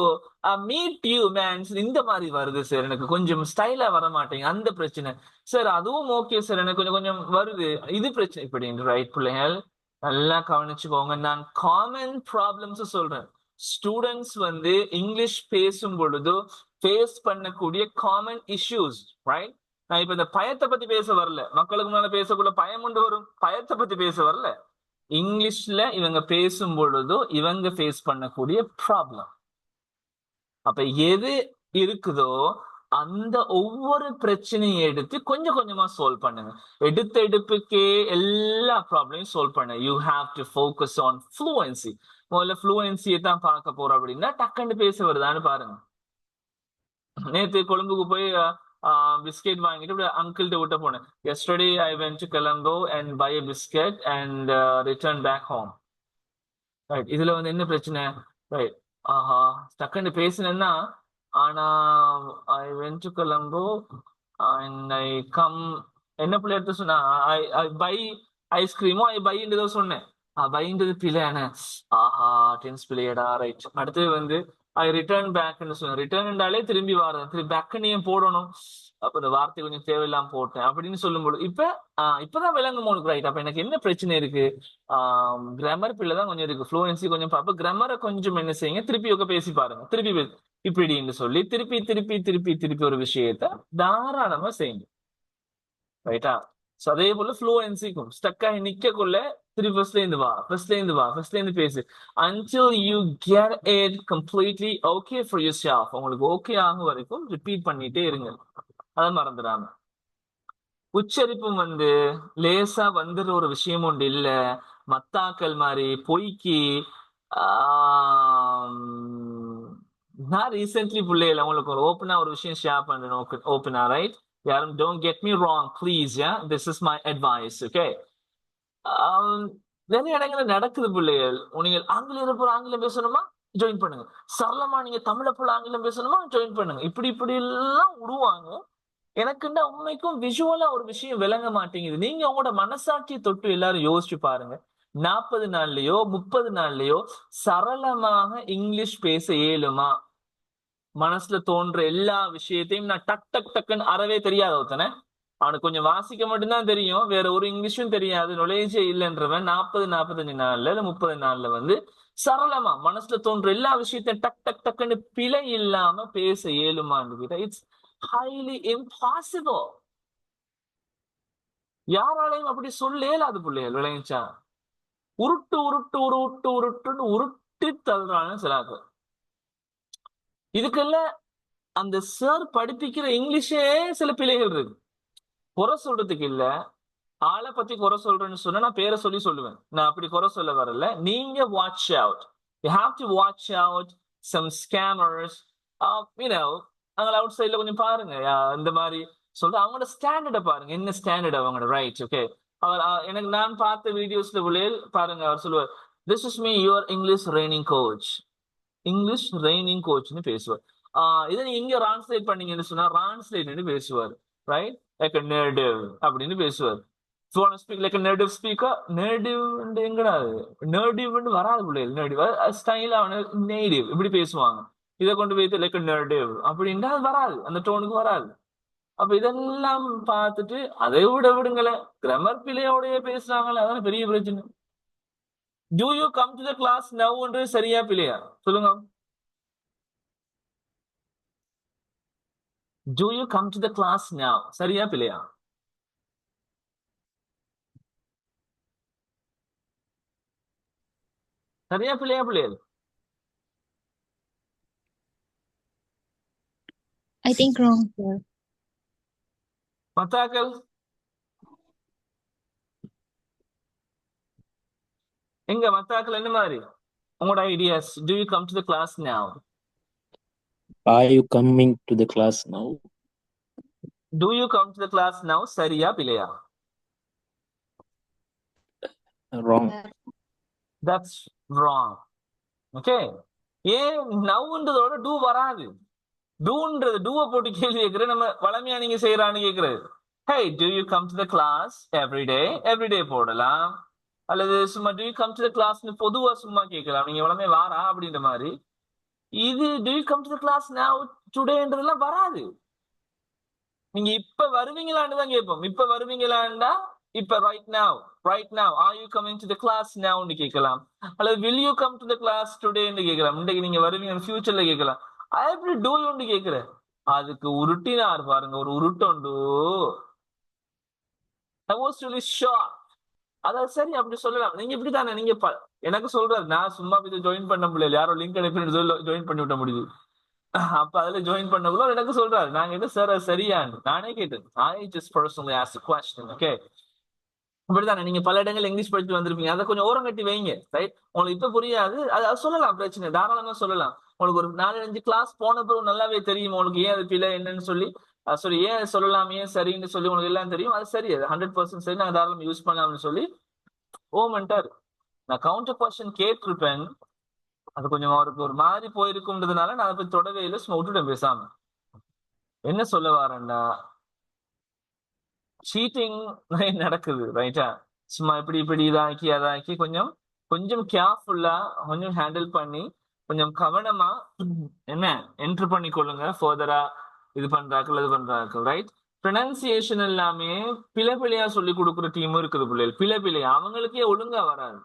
meet you man's இந்த மாதிரி வருது சார், எனக்கு கொஞ்சம் ஸ்டைலா வர மாட்டேங்க, அந்த பிரச்சனை சார். அதுவும் ஓகே சார், எனக்கு கொஞ்சம் கொஞ்சம் வருது, இது பிரச்சனை. இப்படி ரைட் பிள்ளைகள் நல்லா கவனிச்சுக்கோங்க. நான் காமன் ப்ராப்ளம்ஸ் சொல்றேன். ஸ்டூடெண்ட்ஸ் வந்து இங்கிலீஷ் பேசும் பொழுது ஃபேஸ் பண்ணக்கூடிய காமன் இஷ்யூஸ், ரைட்? நான் இப்ப இந்த பயத்தை பத்தி பேச வரல, மக்களுக்கு முன்னால பேசக்குள்ள பயம் கொண்டு வரும், பயத்தை பத்தி பேச வரல. இங்கிலீஷ்ல இவங்க பேசும் பொழுதோ இவங்க ஃபேஸ் பண்ணக்கூடிய ப்ராப்ளம். அப்ப எது இருக்குதோ அந்த ஒவ்வொரு பிரச்சனையை எடுத்து கொஞ்சம் கொஞ்சமா சால்வ் பண்ணுங்க. எடுப்புக்கே எல்லா ப்ராப்ளமையும் சால்வ் பண்ண you have to focus on fluency. முதல்ல ஃப்ளூயன்சியை தான் பார்க்க போறோம். அப்படின்னா டக்குன்னு பேச வருதான்னு பாருங்க. நேத்து கொழும்புக்கு போய் பிஸ்கெட் வாங்கிட்டு அங்கிள்கிட்ட விட்ட போனேன். yesterday I went to Colombo and buy a biscuit and return back home. Right? இதுல வந்து என்ன பிரச்சனை? ரைட்? டக்குன்னு பேசினேன்னா, ஆனா I went to Colombo and I come என்ன பிள்ளை எடுத்து சொன்னா I buy ஐஸ்கிரீமோ ஐ பைன்றதோ சொன்னேன். பைன்றது பிள்ளையான ஆஹா டென்ஸ் பிள்ளையடா ரைட். அடுத்தது வந்து ஐ ரிட்டர்ன் பேக்னு சொன்னேன். ரிட்டர்ன்டாலே திரும்பி வாரது, திரும்பி பேக்குன்னு ஏன் போடணும், அப்ப இந்த வார்த்தை கொஞ்சம் தேவையில்லாம போட்டேன் அப்படின்னு சொல்லும்போது இப்பதான் விளங்கும் உனக்கு ரைட். அப்ப எனக்கு என்ன பிரச்சனை இருக்கு, கிராமர் பிள்ளை தான் கொஞ்சம் இருக்கு, ஃப்ளூயன்சி கொஞ்சம் பார்ப்ப, கிராமரை கொஞ்சம் என்ன செய்யுங்க திருப்பி ஒக்க பேசி பாருங்க, திருப்பி இப்படின்னு சொல்லி திருப்பி திருப்பி திருப்பி திருப்பி ஒரு விஷயத்த தாராளமா செய்யுங்க ரைட்டா. சோ அதே போல ஃப்ளூயன்சிக்கும் ஸ்டக் ஆகி நிக்கக்குள்ள திருப்பி ஃபர்ஸ்ட்ல இருந்து பேசு until you get it completely okay for yourself. உங்களுக்கு ஓகே ஆகும் வரைக்கும் ரிப்பீட் பண்ணிட்டே இருங்க, அதை மறந்துடாம. உச்சரிப்பும் வந்து லேசா வந்துடுற ஒரு விஷயம் ஒன்று இல்ல. மத்தாக்கள் மாதிரி பொய்க்கு நான் ரீசென்ட்லி பிள்ளைகள் உங்களுக்கு ஒரு ஓப்பனா ஒரு விஷயம் ஷேர் பண்றேன். ஓப்பனா ரைட், யாரும் don't get me wrong please, this is my advice. Okay, நிறைய இடங்கள்ல நடக்குது பிள்ளைகள். நீங்க ஆங்கிலம் போல ஆங்கிலம் பேசணுமா ஜாயின் பண்ணுங்க, சரளமா நீங்க தமிழை போல ஆங்கிலம் பேசணுமா ஜாயின் பண்ணுங்க, இப்படி எல்லாம் விடுவாங்க. எனக்குன்னா உண்மைக்கும் விஷுவலா ஒரு விஷயம் விளங்க மாட்டேங்குது. நீங்க உங்களோட மனசாட்சியை தொட்டு எல்லாரும் யோசிச்சு பாருங்க. 40 நாள்லயோ 30 நாள்லயோ சரளமாக இங்கிலீஷ் பேச இயலுமா? மனசுல தோன்ற எல்லா விஷயத்தையும் நான் டக் டக் டக்குன்னு அறவே தெரியாத ஒருத்தனை, அவனுக்கு கொஞ்சம் வாசிக்க மட்டும்தான் தெரியும், வேற ஒரு இங்கிலீஷும் தெரியாது, நுழைஞ்சே இல்லைன்றவன் 45 நாள்ல இல்ல 30 நாள்ல வந்து சரளமா மனசுல தோன்ற எல்லா விஷயத்தையும் டக் டக் டக்குன்னு பிழை இல்லாம பேச இயலுமான்னு கேட்டா இட்ஸ் ஹைலி இம்பாசிபிள். யாராலையும் அப்படி சொல்ல இயலாது பிள்ளைகள், விளைஞ்சா உருட்டு உருட்டு உருட்டு உருட்டுன்னு உருட்டி தள்ளுறாங்க சிலாக்கு. இதுக்கெல்லாம் அந்த சார் படிப்பிக்கிற இங்கிலீஷே சில பிள்ளைகள் இருக்கு. குறை சொல்றதுக்கு இல்ல, ஆளை பத்தி குறை சொல்றேன்னு சொன்னா நான் பேரை சொல்லி சொல்லுவேன், நான் அப்படி குறை சொல்ல வரல. நீங்க watch out, you have to watch out some scammers. அங்கே அவுட் சைட்ல கொஞ்சம் பாருங்க, இந்த மாதிரி சொல்ற அவங்களோட ஸ்டாண்டர்டை பாருங்க, என்ன ஸ்டாண்டர்ட் அவங்களோட ரைட். ஓகே, அவர் எனக்கு நான் பார்த்த வீடியோஸ்ல விளையால் பாருங்க, அவர் சொல்லுவார் this is me your English training coach, English training கோச்னு பேசுவார். இதை நீங்க இங்க டிரான்ஸ்லேட் பண்ணீங்கன்னு சொன்னா டிரான்ஸ்லேட் பேசுவார் ரைட், லைக் a native அப்படின்னு பேசுவார். If you want to speak like a native speaker, native எங்கடா native வராது பிள்ளைகள், native ஸ்டைலா நேட்டிவ் இப்படி பேசுவாங்க. இதை கொண்டு போய் லைக் native அப்படின்னா அது வராது, அந்த டோனுக்கு வராது. அப்ப இதெல்லாம் பார்த்துட்டு அதை விடுங்களேன், கிராமர் பிள்ளையோடய பேசுறாங்களே அதான் பெரிய பிரச்சனை. Do you come to the class now சரியா பிள்ளையா சொல்லுங்க. Do you come to the class now சரியா பிள்ளையா? சரியா பிள்ளையா பிள்ளைகள்? I think wrong, sir. மத்தாக்கள் எங்க மத்தாக்கள் என்ன மாதிரி உங்களோட ideas? Do you come to the class now? Are you coming to the class now? Do you come to the class now சரியா பிள்ளையா? Wrong. That's wrong. Okay, ஏன் நவுன்றதோட டூ வராது, டூன்றது டூவை போட்டு கேள்வி கேட்கிற, நம்ம வளமையா நீங்க செய்யறான்னு கேட்கறது. Hey, do you come to the class every day போடலாம், அல்லது சும்மா do you come to the classன்னு பொதுவா சும்மா கேட்கலாம், நீங்க வளமே வாரா அப்படின்ற மாதிரி. இது do you come to the class now todayன்றதெல்லாம் வராது. நீங்க இப்ப வருவீங்களான்னு தான் கேட்போம். இப்ப வருவீங்களான்னா இப்ப right now are you coming to the class now ன்னு கேட்கலாம், அல்லது will you come to the class today ன்னு கேட்கலாம். இன்றைக்கு நீங்க வருவீங்க ஃபியூச்சர்ல கேட்கலாம். எப்படி டூ யூன்னு கேட்கிறேன், அதுக்கு உருட்டினார் பாருங்க ஒரு உருட்டுண்டு. I was really shocked. அதாவது சரி அப்படி சொல்லலாம், நீங்க இப்படித்தானே நீங்க எனக்கு சொல்றாரு, நான் சும்மா போய் ஜாயின் பண்ண முடியல, யாரோ லிங்க் அனுப்பி சொல்லி ஜாயின் பண்ணி விட்ட முடியுது. அப்ப அதுல ஜாயின் பண்ணக்குள்ள எனக்கு சொல்றாரு, நாங்க என்ன சார் சரியான்னு நானே கேட்டேன். I just personally asked a question. Okay, அப்படித்தானே நீங்க பல இடங்கள் இங்கிலீஷ் படிச்சு வந்திருப்பீங்க, அதை கொஞ்சம் ஓரம் கட்டி வைங்க ரைட். உங்களுக்கு இப்ப புரியாது, அது சொல்லலாம், பிரச்சனை தாராளமா சொல்லலாம். உங்களுக்கு ஒரு 4-5 கிளாஸ் போன பிறகு நல்லாவே தெரியும் உங்களுக்கு ஏன் அது பிள்ளை என்னன்னு சொல்லி ஏன் சொல்லலாம், ஏன் சரின்னு சொல்லி உங்களுக்கு எல்லாம் தெரியும். அது சரி, அது 100% சரி, நாங்க தாராளமா யூஸ் பண்ணலாம்னு சொல்லி ஓமென்ட்டாரு. நான் கவுண்டர் கொஸ்டின் கேட்டிருப்பேன், அது கொஞ்சம் அவருக்கு ஒரு மாதிரி போயிருக்கும்ன்றதுனால நான் அதை போய் தொடவே இல்லை, சும்மா விட்டுட்டேன் பேசாம. என்ன சொல்ல வரேன்டா, சீட்டிங் நடக்குது ரைட்டா. சும்மா இப்படி இதாக்கி அதாக்கி கொஞ்சம் கொஞ்சம் கேர்ஃபுல்லா கொஞ்சம் ஹேண்டில் பண்ணி கொஞ்சம் கவனமா என்ன என்டர் பண்ணிக்கொள்ளுங்க ஃபர்தரா இது பண்றாக்கள் ரைட். ப்ரொனன்சியேஷன் எல்லாமே பிழையா சொல்லி கொடுக்குற டீமும் இருக்குது பிள்ளைகள் பிழையா அவங்களுக்கே ஒழுங்கா வராது.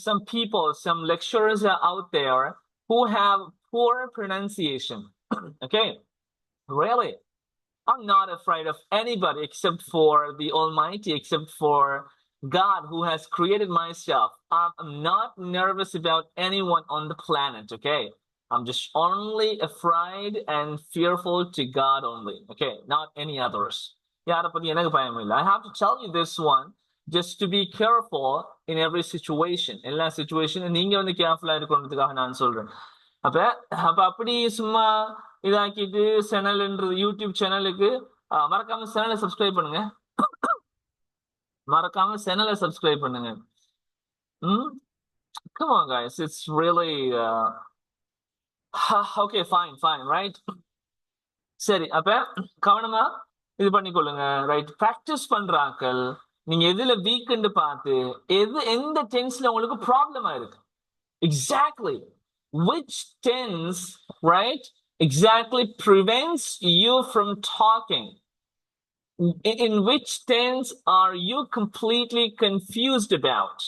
Some people, some lecturers are out there who have poor pronunciation. Okay, really. I'm not afraid of anybody except for the Almighty, except for God who has created myself. I'm not nervous about anyone on the planet, okay? I'm just only afraid and fearful to God only, okay? Not any others. I have to tell you this one just to be careful in every situation. எல்லா situation நீங்க வந்து கேர்ஃபுல்லா இருக்கணும்ன்றதுக்காக நான் சொல்றேன். அப்ப அப்படி சும்மா இதாக்கிட்டு சேனல்ன்றது YouTube சேனலுக்கு மறக்காம சேனலை சப்ஸ்கிரைப் பண்ணுங்க. மறக்காம சேனலை சப்ஸ்கிரைப் பண்ணுங்க. Come on guys, it's really okay, fine, right? சரி, அப்ப கவனமா இது பண்ணிக்கொள்ளுங்க ரைட். பிராக்டிஸ் பண்றாக்கள் நீங்க எதுல வீக்னு பார்த்து எந்த டென்ஸ்ல உங்களுக்கு ப்ராப்ளமா இருக்கு, exactly which tense, right, exactly prevents you from talking. In which tense are you completely confused about?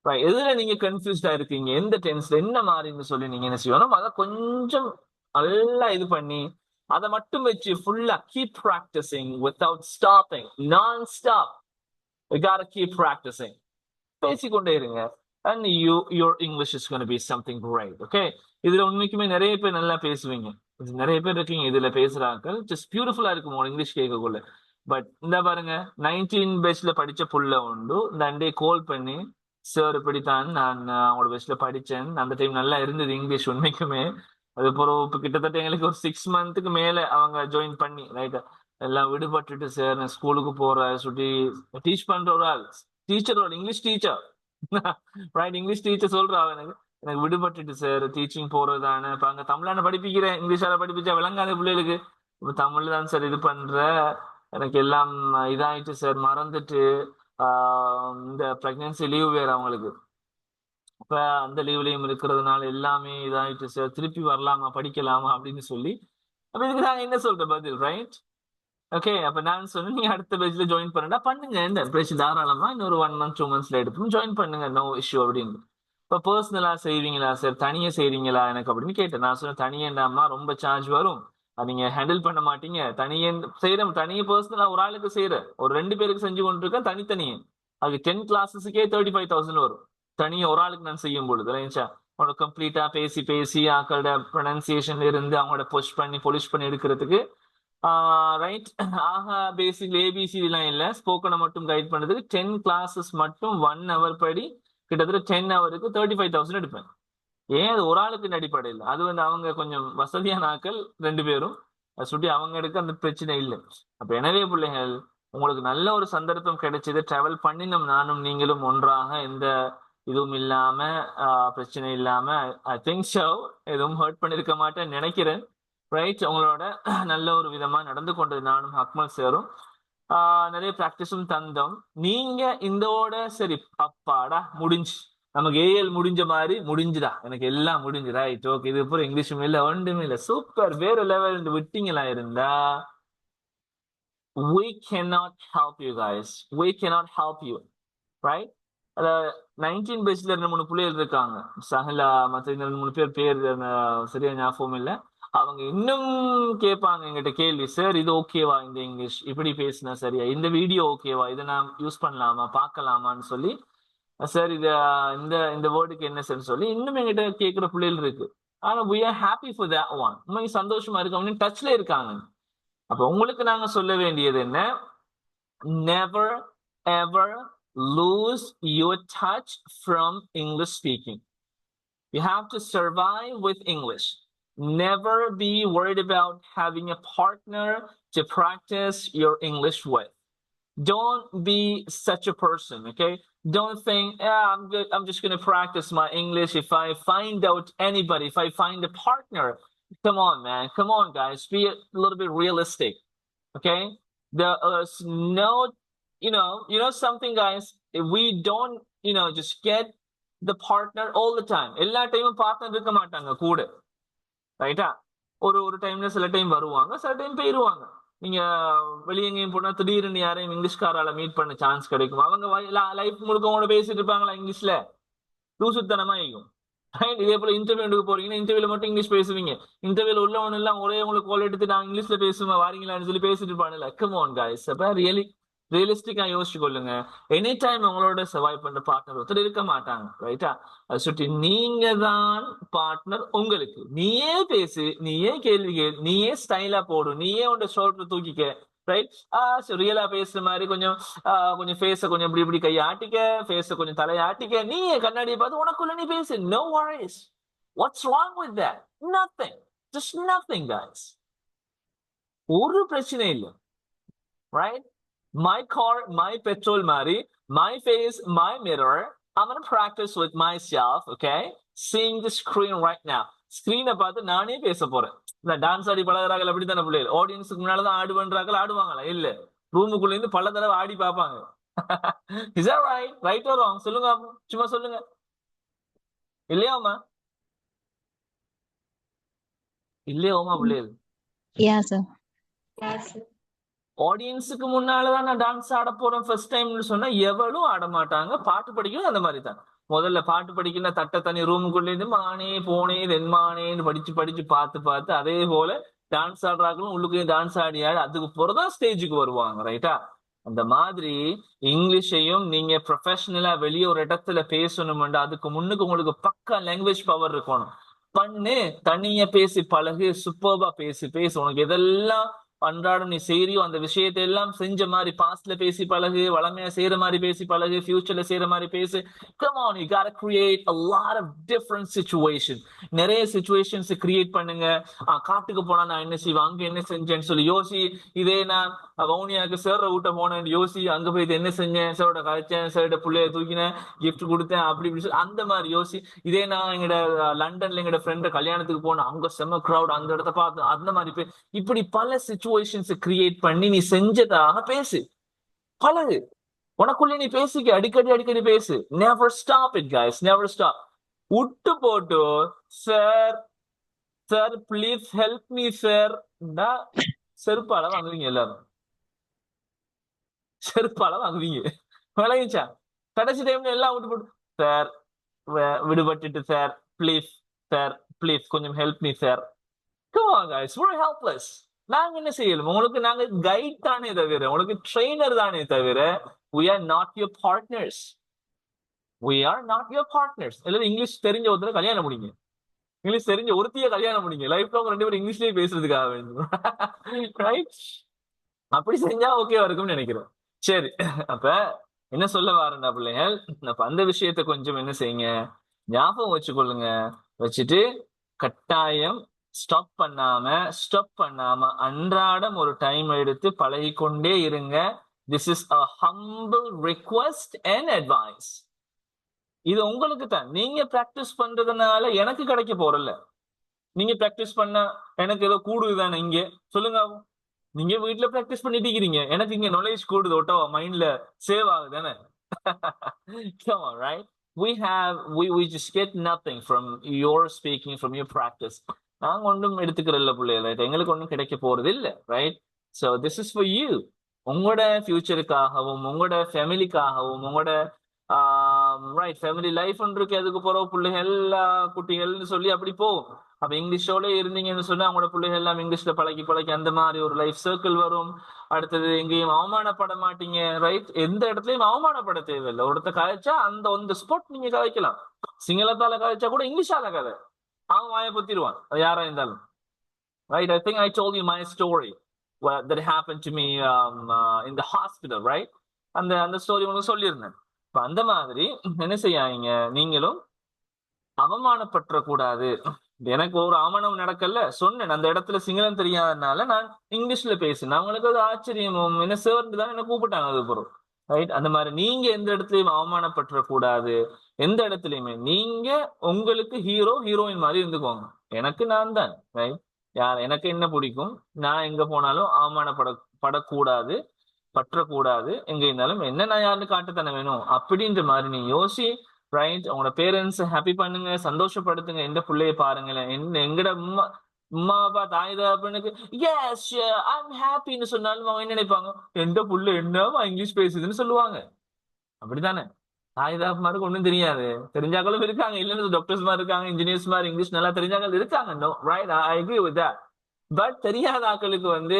Right, எதுல நீங்க கன்ஃபியூஸ்டா இருக்கீங்க, எந்த டென்ஸ்ல என்ன மாதிரின்னு சொல்லி நீங்க என்ன செய்யணும், அதை கொஞ்சம் நல்லா இது பண்ணி அதை மட்டும் வச்சு ஃபுல்லா keep practicing without stopping, non-stop. You gotta keep practicing. பேசிக்கொண்டே இருங்க. And your English is going to be something great, okay? இதுல உண்மைக்குமே நிறைய பேர் நல்லா பேசுவீங்க. நிறைய பேர் இருக்கீங்க இதுல பேசுறாங்க, ஜஸ்ட் பியூட்டிஃபுல்லா இருக்கும் உங்க இங்கிலீஷ் கேட்கக்குள்ள. பட் இந்த பாருங்க 19 பேட்ச்ல படிச்ச புள்ள உண்டு, இந்த அண்டே கால் பண்ணி சார் இப்படித்தான் நான் அவங்களோட பேட்ச்ல படிச்சேன், அந்த டைம் நல்லா இருந்தது இங்கிலீஷ் உண்மைக்குமே. அது பிறகு இப்போ கிட்டத்தட்ட எங்களுக்கு ஒரு 6 மந்த்துக்கு மேல அவங்க ஜாயின் பண்ணி ரைட் எல்லாம் விடுபட்டுட்டு சார் நான் ஸ்கூலுக்கு போற சுட்டி டீச் பண்ற ஒரு ஆள் டீச்சர், ஒரு English teacher right, English teacher சொல்றா எனக்கு விடுபட்டுட்டு சார் டீச்சிங் போறதானே, இப்ப அங்க தமிழான படிப்பிக்கிறேன், இங்கிலீஷால படிப்பிச்சா விளங்காத பிள்ளைகளுக்கு, இப்ப தமிழ் தான் சார் இது பண்ற, எனக்கு எல்லாம் இதாயிட்டு சார் மறந்துட்டு இந்த பிரெக்னன்சி லீவ் வேற அவங்களுக்கு, இப்ப அந்த லீவ்லயும் இருக்கிறதுனால எல்லாமே இதாயிட்டு சார், திருப்பி வரலாமா படிக்கலாமா அப்படின்னு சொல்லி, அப்ப இதுக்கு நாங்க என்ன சொல்ற பதில் ரைட். ஓகே, அப்ப நான் சொன்னேன் நீங்க அடுத்த பேஜ்ல ஜாயின் பண்ணா பண்ணுங்க, இந்த பேஜ் தாராளமா இன்னொரு 1 month 2 monthsல எடுத்து ஜாயின் பண்ணுங்க, நோ இஷ்யூ அப்படின்னு. இப்ப பர்சனலா செய்வீங்களா சார், தனியா செய்றீங்களா எனக்கு அப்படின்னு கேட்டேன். நான் சொன்னேன் தனியாண்டாமா ரொம்ப சார்ஜ் வரும், நீங்க ஹேண்டில் பண்ண மாட்டீங்க, தனியே செய்யற தனியே பர்சனலா ஒரு ஆளுக்கு செய்யற ஒரு 2 பேருக்கு செஞ்சு கொண்டிருக்கேன் தனித்தனியே, அது 10 கிளாஸஸுக்கே 35,000 வரும் தனியா ஒரு ஆளுக்கு நான் செய்யும் பொழுது ரைட்டா. அவனோட கம்ப்ளீட்டா பேசி ஆக்களோட ப்ரொனன்சியேஷன்ல இருந்து அவங்களோட பொலிஷ் பண்ணி எடுக்கிறதுக்கு ரைட். ஆக பேசிக்லி ஏபிசிடி எல்லாம் இல்ல, ஸ்போக்கனை மட்டும் கைட் பண்றதுக்கு 10 கிளாஸஸ் மட்டும் 1 hour படி கிட்டத்தட்ட 10 hourக்கு 35,000 எடுப்பேன். ஏன் அது ஒரு ஆளுக்கு அடிப்படையில், அது வந்து அவங்க கொஞ்சம் வசதியான ஆக்கள் 2 பேரும் சுட்டி அவங்க எடுக்க அந்த பிரச்சனை இல்லை. அப்ப எனவே பிள்ளைகள் உங்களுக்கு நல்ல ஒரு சந்தர்ப்பம் கிடைச்சது, டிராவல் பண்ணினோம் நானும் நீங்களும் ஒன்றாக, எந்த இதுவும் இல்லாம பிரச்சனை இல்லாம, ஐ திங்க் ஸோ எதுவும் ஹர்ட் பண்ணிருக்க மாட்டேன் நினைக்கிறேன் ரைட். உங்களோட நல்ல ஒரு விதமா நடந்து கொண்டது நானும் அக்மல் சேரும், நிறைய பிராக்டிஸும் தந்தோம். நீங்க இந்தோட சரி அப்பாடா முடிஞ்சு நமக்கு ஏஎல் முடிஞ்ச மாதிரி முடிஞ்சுதா, எனக்கு எல்லாம் முடிஞ்சு ரைட் ஓகே, இது அப்புறம் இங்கிலீஷும் இல்லை ஒன்றுமே இல்லை சூப்பர் வேற லெவல் விட்டிங்களா இருந்தா, we cannot help you guys, we cannot help you right. 19 பேஜ்ல 2-3 பிள்ளைகள் இருக்காங்க, சஹலா மற்ற 2-3 பேர் சரியா ஞாபகம் இல்லை, அவங்க இன்னும் கேட்பாங்க எங்கிட்ட கேள்வி, சார் இது ஓகேவா, இந்த இங்கிலீஷ் இப்படி பேசினா சரியா, இந்த வீடியோ ஓகேவா, இதை நான் யூஸ் பண்ணலாமா பார்க்கலாமான்னு சொல்லி, சார் இது இந்த வேர்டுக்கு என்ன சார் சொல்லி இன்னும் எங்கிட்ட கேட்கிற பிள்ளைகள் இருக்கு. ஆனா we are happy for that one, உண்மைக்கு சந்தோஷமா இருக்கு, அவங்க டச்ல இருக்காங்க. அப்ப உங்களுக்கு நாங்க சொல்ல வேண்டியது என்ன, never ever lose your touch from English speaking. You have to survive with English. Never be worried about having a partner to practice your English with. Don't be such a person, okay? Don't think, I'm just going to practice my English if I find out anybody, if I find a partner. Come on, man. Come on, guys. Be a little bit realistic, okay? There's no, something, guys. If we don't, just get the partner all the time. எல்லா டைமும் partner இருக்க மாட்டாங்க கூட, ரைட்டா? ஒரு டைம்ல சில time வருவாங்க, சில டைம் போயிருவாங்க. நீங்க வெளியே எங்கேயும் போனா திடீர்னு யாரையும் இங்கிலீஷ்காரால மீட் பண்ண சான்ஸ் கிடைக்கும். அவங்க லைஃப் முழுக்க உங்களோட பேசிட்டு இருப்பாங்களா இங்கிலீஷ்ல? லூசுத்தனமா இருக்கும். இதே போல இன்டர்வியூக்கு போறீங்கன்னா இன்டர்வியூல மட்டும் இங்கிலீஷ் பேசுவீங்க. இன்டர்வியூல உள்ளவன் எல்லாம் ஒரே உங்களுக்கு கால் எடுத்து நான் இங்கிலீஷ்ல பேசுவேன் வாரீங்களான்னு சொல்லி பேசிட்டு இருப்பானுல. கம் ஆன் கைஸ், அப்ப ரியலிஸ்டிக்கா யோசிச்சு கொள்ளுங்க. எனி டைம் உங்களோட சர்வைவ் பண்ற பார்ட்னர் ஒருத்தர் இருக்க மாட்டாங்க, ரைட்டா? அதை சுற்றி நீங்க தான் பார்ட்னர். உங்களுக்கு நீயே பேசு, நீயே கேள்வி கேள், நீயே ஸ்டைலா போடு, நீயே உன்னோட ஷோல்டர் தூக்கிக்க, ரைட்? ரியலா பேசுற மாதிரி கொஞ்சம் ஃபேஸ கொஞ்சம் இப்படி கையை ஆட்டிக்க, ஃபேஸ கொஞ்சம் தலையை ஆட்டிக்க, நீ கண்ணாடியை பார்த்து உனக்குள்ள நீ பேசு. No worries. What's wrong with that? Nothing. Just nothing guys. ஒரு பிரச்சனை இல்லை, right? My car, my petrol மாதிரி, my face, my mirror. I'm gonna practice with myself, okay? Seeing the screen right now. ஸ்கிரீனை பார்த்து நானே பேச போறேன். இந்த டான்ஸ் ஆடி பழகிறார்கள் அப்படித்தானே பிள்ளைகள்? ஆடியன்ஸுக்கு முன்னாலதான் ஆடுவன்றார்கள், ஆடுவாங்களா? இல்ல, ரூமுக்குள்ள இருந்து பல தடவை ஆடி பார்ப்பாங்க. Is that right? Right or wrong? சொல்லுங்க, சும்மா சொல்லுங்க. இல்லையாமா? இல்லையோமா பிள்ளைகள்? Yeah, sir. ஆடியன்ஸுக்கு முன்னாலதான் நான் டான்ஸ் ஆட போறேன் ஃபர்ஸ்ட் டைம்னு சொன்னா எவளும் ஆட மாட்டாங்க. பாட்டு படிக்கணும் அந்த மாதிரி தான். முதல்ல பாட்டு படிக்கணும், தட்டை தனி ரூமுக்குள்ள இருந்து மானே போனே வெண்மானேன்னு படிச்சு பார்த்து அதே போல டான்ஸ் ஆடுறாங்களும் உள்ளுக்கு டான்ஸ் ஆடி அதுக்கு போறதான் ஸ்டேஜுக்கு வருவாங்க, ரைட்டா? அந்த மாதிரி இங்கிலீஷையும் நீங்க ப்ரொஃபஷனலா வெளியே ஒரு இடத்துல பேசணும்னா அதுக்கு முன்னுக்கு உங்களுக்கு பக்கா லாங்குவேஜ் பவர் இருக்கணும். தனியா பேசி பழகு, சூப்பர்பா பேசு. உனக்கு எதெல்லாம் அன்றாடம் நீ செய்யறியோ அந்த விஷயத்தை எல்லாம் செஞ்ச மாதிரி பாஸ்ட்ல பேசி பழகு, வளமையா செய்யற மாதிரி பேசி பழகு, ஃபியூச்சர்ல செய்யற மாதிரி பேசு. Come on, you gotta create a lot of different situations. நிறைய சிச்சுவேஷன்ஸ் கிரியேட் பண்ணுங்க. காட்டுக்கு போனா நான் என்ன செய்வேன், அங்க என்ன செஞ்சேன்னு சொல்லி யோசி. இதே நான் வவுனியாவுக்கு சேர்ற ஊட்ட போனேன் யோசி, அங்க போய் என்ன செஞ்சேன், சரோட கழிச்சேன், சரோட பிள்ளைய தூக்கினேன், கிஃப்ட் கொடுத்தேன், அப்படி சொல்லி அந்த மாதிரி யோசி. இதே நான் எங்கட லண்டன்ல எங்கட ஃப்ரெண்ட் கல்யாணத்துக்கு போனேன், அங்க செம்ம கிரௌட், அந்த இடத்த பார்த்து அந்த மாதிரி இப்படி பல சிச்சுவேஷன்ஸ் கிரியேட் பண்ணி நீ செஞ்சதாக பேசு, பழகு. உனக்குள்ள நீ பேசிக்க, அடிக்கடி பேசு. Never stop it guys, never stop. விட்டு போட்டு sir please help me sir, செருப்பால வாங்குவீங்க, எல்லாரும் செருப்பால வாங்குவீங்க. விளையிச்சா? கடைசி டைம்ல எல்லாம் விட்டு போட்டு சார் விடுபட்டுட்டு சார் ப்ளீஸ் கொஞ்சம் help me sir. Come on guys, we're helpless. நாங்க என்ன செய்யலாம்? உங்களுக்கு நாங்க கைட் தானே தவிர, உங்களுக்கு ட்ரெயினர் தானே தவிர, we are not your partners. எல்லாரும் இங்கிலீஷ் தெரிஞ்ச ஒருத்தர் கல்யாணம் முடிங்க, இங்கிலீஷ் தெரிஞ்ச ஒருத்திய கல்யாணம் முடிங்க. லைஃப் லாங் 2 பேரும் இங்கிலீஷ்லயே பேசுறதுக்காக வேண்டும், ரைட்? அப்படி செஞ்சா ஓகேவா இருக்கும்னு நினைக்கிறேன். சரி, அப்ப என்ன சொல்ல வரேன்டா பிள்ளைகள், அப்ப அந்த விஷயத்த கொஞ்சம் என்ன செய்யுங்க, ஞாபகம் வச்சுக்கொள்ளுங்க. வச்சுட்டு கட்டாயம் ஸ்டாப் பண்ணாம அன்றாடம் ஒரு டைம் எடுத்து பழகிக்கொண்டே இருங்க. This is a humble request and advice. இது உங்களுக்கு தான். நீங்க பிராக்டிஸ் பண்றதுனால எனக்கு கிடைக்க போறல. நீங்க பிராக்டிஸ் பண்ண எனக்கு ஏதோ கூடுதுதானே இங்க? சொல்லுங்க, நீங்க வீட்டுல பிராக்டிஸ் பண்ணிட்டு இருக்கீங்க, எனக்கு இங்க நாலேஜ் கூடுது, ஒட்டவா மைண்ட்ல save ஆகுதானே? Come on, right? We just get nothing from your speaking, from your practice. நாங்க ஒன்றும் எடுத்துக்கிறல்ல பிள்ளைகள், எங்களுக்கு ஒன்றும் கிடைக்க போறது இல்லை, right? So this is for you. உங்களோட ஃபியூச்சருக்காகவும் உங்களோட ஃபேமிலிக்காகவும் உங்களோட ரைட் ஃபேமிலி லைஃப் இருக்கு. அதுக்கு போற பிள்ளைகள் குட்டிகள்னு சொல்லி அப்படி போகும். அப்ப இங்கிலீஷோட இருந்தீங்கன்னு சொன்னா அவங்களோட பிள்ளைகள் எல்லாம் இங்கிலீஷ்ல பழகி அந்த மாதிரி ஒரு லைஃப் சர்க்கிள் வரும். அடுத்தது எங்கேயும் அவமானப்பட மாட்டீங்க, ரைட்? எந்த இடத்துலயும் அவமானப்பட தேவையில்லை. ஒருத்த கதைச்சா அந்த ஸ்பாட் நீங்க கதைக்கலாம். சிங்களத்தால கதைச்சா கூட இங்கிலீஷால கதை, அவன் வாயை பொத்திடுவான், அது யாரா இருந்தாலும், right? I think I told you my story that happened to me in the hospital, right? அந்த ஸ்டோரி உங்களுக்கு சொல்லியிருந்தேன். இப்ப அந்த மாதிரி என்ன செய்யாங்க, நீங்களும் அவமானப்பற்ற கூடாது. எனக்கு ஒரு அவமானம் நடக்கல, சொன்னேன் அந்த இடத்துல சிங்களம் தெரியாதனால நான் இங்கிலீஷ்ல பேசினேன். அவங்களுக்கு அது ஆச்சரியமும் என்ன சேர்ந்து தான் என்ன கூப்பிட்டாங்க அது பொருள், ரைட்? அந்த மாதிரி நீங்க எந்த இடத்துலயும் அவமானப்பற்ற கூடாது. எந்த இடத்துலயுமே நீங்க உங்களுக்கு ஹீரோயின் மாதிரி இருந்துக்கோங்க. எனக்கு நான் தான், ரைட்? எனக்கு என்ன பிடிக்கும், நான் எங்க போனாலும் அவமானப்பட படக்கூடாது, பற்றக்கூடாது. எங்க இருந்தாலும் என்ன நான் யாருன்னு காட்டுத்தானே வேணும் அப்படின்ற மாதிரி நீ யோசி. ரைட்? உங்களோட பேரண்ட்ஸ் ஹாப்பி பண்ணுங்க, சந்தோஷப்படுத்துங்க. எந்த பிள்ளைய பாருங்களேன், எங்கட உம்மா உம்மா அப்பா தாய் தகப்பனுக்கு எஸ் ஐம் ஹாப்பின்னு சொன்னாலும் அவங்க என்ன நினைப்பாங்க, எந்த புள்ள என்னவா இங்கிலீஷ் பேசுதுன்னு சொல்லுவாங்க. அப்படித்தானே? தாய் தகப்பன்மாருக்கு ஒண்ணும் தெரியாது. தெரிஞ்சாக்களும் இருக்காங்க, இல்லைன்னு டாக்டர்ஸ் மாதிரி இருக்காங்க, இன்ஜினியர்ஸ் மாதிரி இங்கிலீஷ் நல்லா தெரிஞ்சாக்கள் இருக்காங்க. No right, I agree with that. But தெரியாத ஆக்களுக்கு வந்து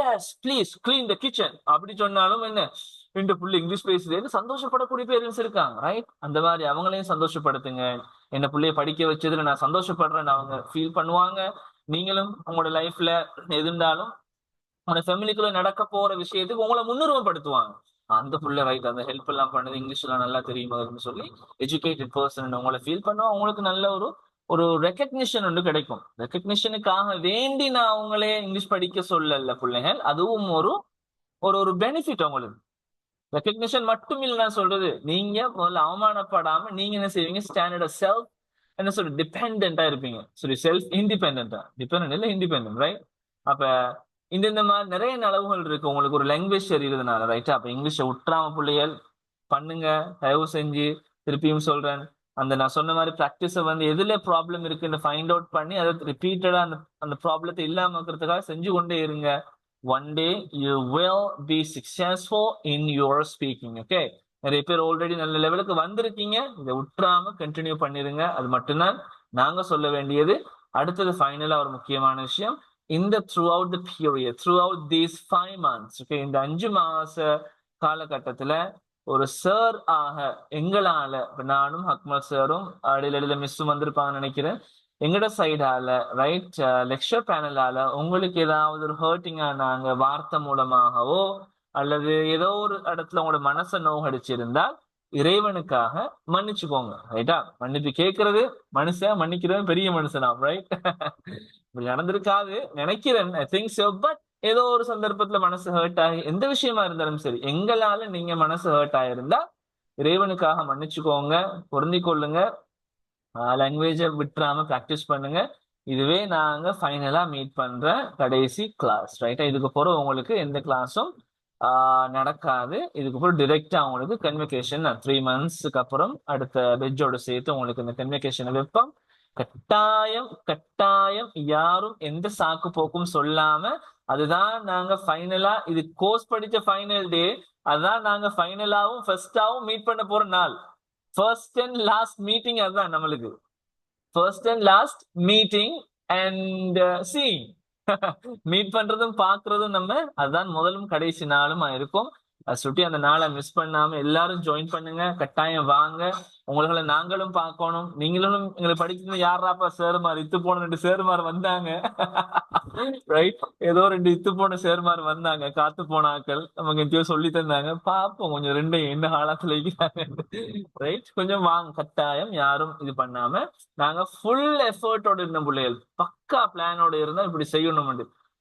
yes please clean the kitchen அப்படி சொன்னாலும் என்ன, இந்த புள்ள இங்கிலீஷ் பேசுதுன்னு சந்தோஷப்படக்கூடிய பேரண்ட்ஸ் இருக்காங்க. ரைட்? அந்த மாதிரி அவங்களையும் சந்தோஷப்படுத்துங்க. என்ன பிள்ளைய படிக்க வச்சதுல நான் சந்தோஷப்படுறேன்னு அவங்க ஃபீல் பண்ணுவாங்க. நீங்களும் உங்களோட லைஃப்ல எது இருந்தாலும் உங்களோட ஃபேமிலிக்குள்ள நடக்க போற விஷயத்துக்கு உங்களை முன்னுரிமைப்படுத்துவாங்க. அந்த புள்ள ரைட், அந்த ஹெல்ப் எல்லாம் பண்ணுது, இங்கிலீஷ் எல்லாம் நல்லா தெரியுமான்னு சொல்லி எஜுகேட்டட் பர்சன் உங்களை ஃபீல் பண்ணுவோம். அவங்களுக்கு நல்ல ஒரு ஒரு ரெக்கக்னிஷன் ஒன்று கிடைக்கும். ரெக்கக்னிஷனுக்காக வேண்டி நான் அவங்களே இங்கிலீஷ் படிக்க சொல்லல பிள்ளைகள், அதுவும் ஒரு ஒரு ஒரு பெனிஃபிட் அவங்களுக்கு. ரெக்கக்னிஷன் மட்டும் இல்ல நான் சொல்றது, நீங்க முதல்ல அவமானப்படாம நீங்க என்ன செய்வீங்க, ஸ்டாண்டர்ட் செல்ஃப் என்ன சொல்ற டிபெண்டா இருப்பீங்க. சரி, செல்ஃப் இண்டிபெண்டா, டிபெண்டன்ட் இல்ல இண்டிபெண்டன்ட். ரைட்? அப்ப இந்த மாதிரி நிறைய நலவுகள் இருக்கு. உங்களுக்கு ஒரு லாங்குவேஜ் தெரியுறதுனால. ரைட்டா? அப்ப இங்கிலீஷை உற்றாம பிள்ளைகள் பண்ணுங்க, தயவு செஞ்சு. திருப்பியும் சொல்றேன், அந்த நான் சொன்ன மாதிரி பிராக்டிஸை வந்து எதுல ப்ராப்ளம் இருக்குன்னு ஃபைண்ட் அவுட் பண்ணி அதை ரிப்பீட்டடா அந்த அந்த ப்ராப்ளத்தை இல்லாம இருக்கிறதுக்காக செஞ்சு கொண்டே இருங்க. One day you will be successful in your speaking. Okay? நிறைய பேர் ஆல்ரெடி நல்ல லெவலுக்கு வந்திருக்கீங்க. இதை விட்டுறாம கண்டினியூ பண்ணிருங்க. அது மட்டும்தான் நாங்க சொல்ல வேண்டியது. அடுத்தது ஃபைனலா ஒரு முக்கியமான விஷயம், இந்த through out the period, through out these 5 months, okay, இந்த 5 மாச காலகட்டத்துல ஒரு சார் ஆக எங்களால, நானும் அக்மல் சாரும் இடையில மிஸ்ஸும் வந்திருப்பாங்கன்னு நினைக்கிறேன், எங்கட சைடால ரைட் லெக்சர் பேனலால உங்களுக்கு ஏதாவது ஒரு ஹர்ட்டிங்கா நாங்க வார்த்தை மூலமாகவோ அல்லது ஏதோ ஒரு இடத்துல உங்களோட மனசை நோகடிச்சிருந்தால் இறைவனுக்காக மன்னிச்சுக்கோங்க. ரைட்டா? மன்னிப்பு கேட்கறது மனுஷன், மன்னிக்கிறது பெரிய மனுஷனாம். ரைட்? இப்படி நடந்திருக்காது நினைக்கிறேன், ஐ திங்க் சோ. பட் ஏதோ ஒரு சந்தர்ப்பத்துல மனசு ஹர்ட் ஆகி, எந்த விஷயமா இருந்தாலும் சரி, எங்களால நீங்க மனசு ஹர்ட் ஆயிருந்தா இறைவனுக்காக மன்னிச்சுக்கோங்க, பொருந்திக் கொள்ளுங்க. லாங்குவேஜை விட்டுறாம ப்ராக்டிஸ் பண்ணுங்க. இதுவே நாங்க ஃபைனலா மீட் பண்ற கடைசி கிளாஸ். ரைட்டா? இதுக்கு பிறகு உங்களுக்கு எந்த கிளாஸும் நடக்காது. இதுக்கு அப்புறம் டிரெக்டா உங்களுக்கு கன்வெகேஷன் 3 monthsக்கு அப்புறம் அடுத்த பெட்ஜோட சேர்த்து உங்களுக்கு இந்த கன்வெகேஷனை வைப்போம். கட்டாயம் கட்டாயம் யாரும் எந்த சாக்கு போக்கும் சொல்லாம, அதுதான் நாங்க ஃபைனலா, இது கோர்ஸ் படிச்ச ஃபைனல் டே, அதுதான் நாங்க ஃபைனலாவும் ஃபர்ஸ்டாவும் மீட் பண்ண போற நாள். ஃபர்ஸ்ட் அண்ட் லாஸ்ட் மீட்டிங் அதுதான் நம்மளுக்கு. First and last meeting and seeing. Meet பண்றதும் பாக்குறதும் நம்ம அதுதான் முதலும் கடைசி நாளும் இருக்கும். சுட்டி அந்த நாளை மிஸ் பண்ணாம எல்லாரும் ஜாயின் பண்ணுங்க. கட்டாயம் வாங்க. உங்களை நாங்களும் பார்க்கணும். நீங்களும் எங்களை படிக்கிறது யாராப்பா சேருமாறு, இத்து போன 2 சேருமாறு வந்தாங்க. ரைட்? ஏதோ 2 இத்து போன சேருமாறு வந்தாங்க, காத்து போன ஆக்கள் நமக்கு எங்கேயோ சொல்லி தந்தாங்க. பாப்போம் கொஞ்சம் 2 என்ன காலத்துல இருக்கிறாங்க. ரைட்? கொஞ்சம் வாங்க. கட்டாயம் யாரும் இது பண்ணாம, நாங்க ஃபுல் எஃபர்ட்டோட இருந்த பிள்ளைகள், பக்கா பிளானோட இருந்தா இப்படி செய்யணும்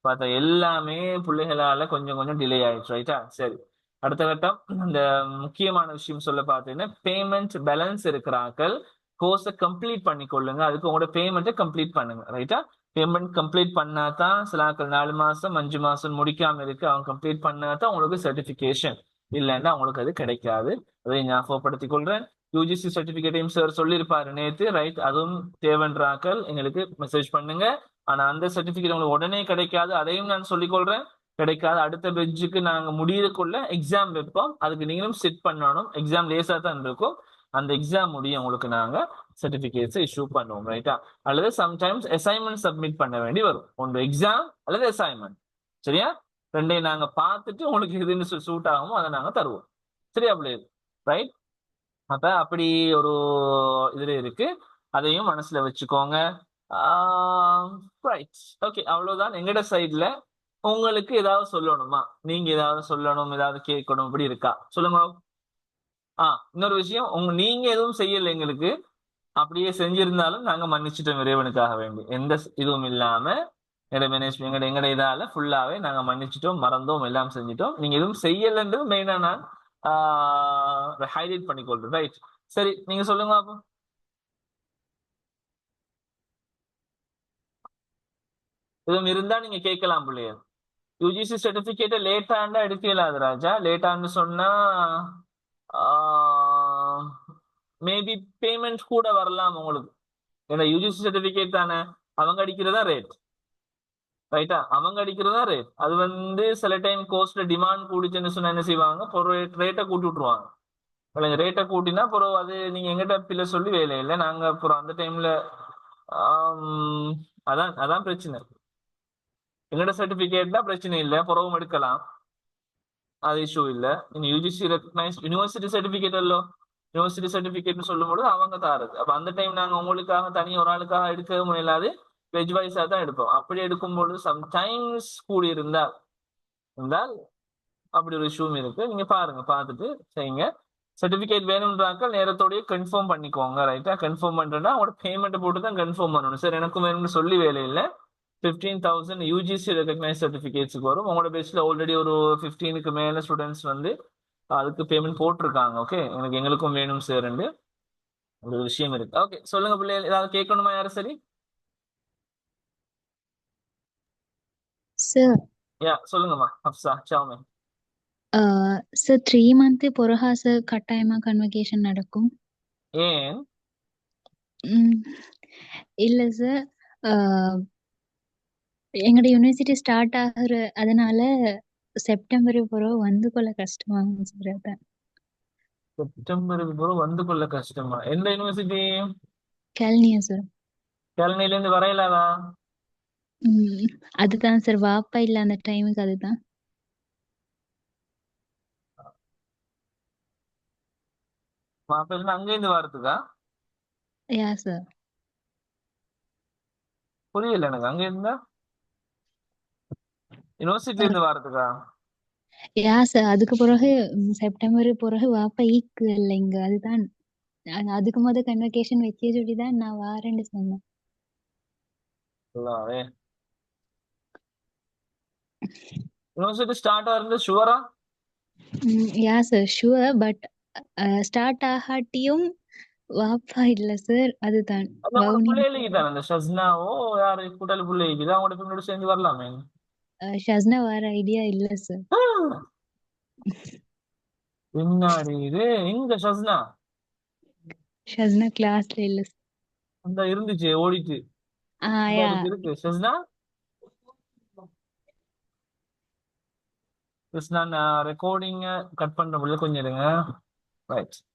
பார்த்தா எல்லாமே பிள்ளைகளால கொஞ்சம் கொஞ்சம் டிலே ஆயிடுச்சு. ரைட்டா? சரி, அடுத்த கட்டம். இந்த முக்கியமான விஷயம் சொல்ல பார்த்தீங்கன்னா, பேமெண்ட் பேலன்ஸ் இருக்கிறார்கள் கோர்ஸை கம்ப்ளீட் பண்ணி கொள்ளுங்க. அதுக்கு உங்களோட பேமெண்ட்டை கம்ப்ளீட் பண்ணுங்க. ரைட்டா? பேமெண்ட் கம்ப்ளீட் பண்ணாதான் சில ஆக்கள் 4 மாசம் 5 மாசம் முடிக்காம இருக்கு, அவங்க கம்ப்ளீட் பண்ணாதான் உங்களுக்கு சர்டிபிகேஷன், இல்லைன்னா அவங்களுக்கு அது கிடைக்காது. அதை ஞாபகப்படுத்திக் கொள்றேன். யூஜிசி சர்டிபிகேட்டையும் சார் சொல்லியிருப்பாரு நேத்து. ரைட்? அதுவும் தேவைன்றாக்கள் எங்களுக்கு மெசேஜ் பண்ணுங்க. ஆனா அந்த சர்டிபிகேட் உங்களுக்கு உடனே கிடைக்காது, அதையும் நான் சொல்லிக்கொள்றேன். கிடைக்காது. அடுத்த பெஞ்சுக்கு நாங்க முடியறதுக்குள்ள எக்ஸாம் வைப்போம், அதுக்கு நீங்களும் செட் பண்ணணும். எக்ஸாம் லேசா தான் இருக்கும். அந்த எக்ஸாம் முடியும் உங்களுக்கு நாங்க சர்டிபிகேட்ஸ் இஷ்யூ பண்ணுவோம். ரைட்டா? அல்லது சம்டைம்ஸ் அசைன்மெண்ட் சப்மிட் பண்ண வேண்டி வரும். ஒன்று எக்ஸாம் அல்லது அசைன்மெண்ட். சரியா? ரெண்டையும் நாங்க பார்த்துட்டு உங்களுக்கு எதுன்னு சூட் ஆகுமோ அதை நாங்க தருவோம். சரியா பிள்ளைகள்? ரைட்? அப்ப அப்படி ஒரு இதுல இருக்கு, அதையும் மனசுல வச்சுக்கோங்க. ரைட், ஓகே, அவ்வளவுதான் எங்கட சைட்ல. உங்களுக்கு ஏதாவது சொல்லணுமா? நீங்க ஏதாவது சொல்லணும், ஏதாவது கேட்கணும், இப்படி இருக்கா? சொல்லுங்க. இன்னொரு விஷயம், நீங்க எதுவும் செய்யல எங்களுக்கு, அப்படியே செஞ்சிருந்தாலும் நாங்க மன்னிச்சுட்டோம் இறைவனுக்காக வேண்டி. எந்த இதுவும் இல்லாம எங்கட மேனேஜ்மெண்ட் எங்கட இதால ஃபுல்லாவே நாங்க மன்னிச்சுட்டோம், மறந்தோம், எல்லாம் செஞ்சுட்டோம். நீங்க எதுவும் செய்யலன்றது மெயினா நான் ஹைலைட் பண்ணிக்கொள்றேன். ரைட்? சரி, நீங்க சொல்லுங்க அப்போ. எதுவும் இருந்தா நீங்க கேட்கலாம் பிள்ளைய. யூஜிசி சர்டிபிகேட்டை லேட்டாண்டா எடுக்க இயலாது ராஜா. லேட்டான்னு சொன்னா மேபி பேமெண்ட் கூட வரலாம் உங்களுக்கு. ஏன்னா யூஜிசி சர்டிபிகேட் தானே, அவங்க அடிக்கிறதா ரேட். ரைட்டா, அவங்க அடிக்கிறதா ரேட். அது வந்து சில டைம் கோர்ஸ்ல டிமாண்ட் கூடிச்சுன்னு சொன்னா என்ன செய்வாங்க, ரேட்டை கூட்டி விட்டுருவாங்க. ரேட்டை கூட்டினா அப்புறம் அது நீங்க எங்கிட்ட பிள்ளை சொல்லி வேலை இல்லை, நாங்க அப்புறம் அந்த டைம்ல அதான் அதான் பிரச்சனை. எங்கட சர்டிபிகேட் தான் பிரச்சனை இல்லை, புறவும் எடுக்கலாம், அது இஷ்யூ இல்லை. யூஜிசி ரெகக்னைஸ் யூனிவர்சிட்டி சர்டிபிகேட் அல்லோ, யூனிவர்சிட்டி சர்டிபிகேட்னு சொல்லும்போது அவங்க தாரது. அப்ப அந்த டைம் நாங்க உங்களுக்காக தனி ஒரு ஆளுக்காக எடுக்கவும் முடியலாது, வெஜ் வைஸா தான் எடுப்போம். அப்படி எடுக்கும்பொழுது சம்டைம்ஸ் கூடி இருந்தால் அப்படி ஒரு இஷ்யூவும் இருக்கு. நீங்க பாருங்க, பார்த்துட்டு செய்யுங்க. சர்டிபிகேட் வேணும்ன்றாக்கள் நேரத்தோடய கன்ஃபார்ம் பண்ணிக்கோங்க. ரைட்டா, கன்ஃபார்ம் பண்றேன்னா உங்களோட பேமெண்ட் போட்டு தான் கன்ஃபார்ம் பண்ணணும். சார் எனக்கும் வேணும்னு சொல்லி வேலை இல்லை. 15,000 யூஜிசி ரெகக்னைஸ் சர்டிபிகேட்ஸுக்கு வரும். உங்களோட பேஸ்ல ஆல்ரெடி ஒரு 15க்கு மேல ஸ்டூடெண்ட்ஸ் வந்து அதுக்கு பேமெண்ட் போட்டிருக்காங்க. ஓகே, எங்களுக்கும் வேணும் சார் ஒரு விஷயம் இருக்கு. ஓகே, சொல்லுங்க பிள்ளைகள், ஏதாவது கேட்கணுமா யாரும்? சரி, Sir, யா சொல்லுங்கம்மா ஹப்சா சாவுமே. sir 3 month பொறஹா sir கட்டாயமா கன்வகேஷன் நடக்கும். ஏன்? இல்ல சார், எங்கட யூனிவர்சிட்டி ஸ்டார்ட் ஆகுற அதனால செப்டம்பர் பிறகு வந்து கொள்ள கஷ்டமாகும் சார். அதான் செப்டம்பருக்கு பிறகு வந்து கொள்ள கஷ்டமா? எந்த யூனிவர்சிட்டி? கேள்னியா சார். கேரளில இருந்து வரையலாதா? அதுதான் சார், வாப்பா இல்ல அந்த டைமுக்கு. அதுதான் மாப்பிள்ளை அங்க இருந்து வரதுக்கா? யா சார். புரியல எனக்கு. அங்க இருந்தா யூனிவர்சிட்டில இருந்து வரதுக்கா? யா சார், அதுக்கு பிறகு செப்டம்பர் பிறகு வாப்பா ஈக்கு இல்லை இங்க. அதுதான் அதுக்கு கன்வகேஷன் வச்சே சொல்லிதான் நான் வாரேன்னு சொன்னேன். யூனிவர்சிட்டி ஸ்டார்ட் ஆகுறது ஷுவரா? யா சார், ஷுவர். பட் ஸ்டார்ட் ஆகாட்டியும் வாப்பா இல்ல சார். அதுதான் அவங்களோட பிள்ளைகளுக்கு தானே, அந்த ஷஸ்னாவோ யாரு கூட்டாளி பிள்ளைக்கு தான் அவங்களோட பிள்ளையோட சேர்ந்து வரலாமே. ஷஸ்னா வர ஐடியா இல்ல சார். பின்னாடி இது எங்க ஷஸ்னா? ஷஸ்னா கிளாஸ்ல இல்ல சார். அந்த இருந்துச்சு, ஓடிட்டு யா இருக்கு ஷஸ்னா. நான் ரெக்கார்டிங்க கட் பண்ற கொஞ்சம் இருங்க. ரைட்.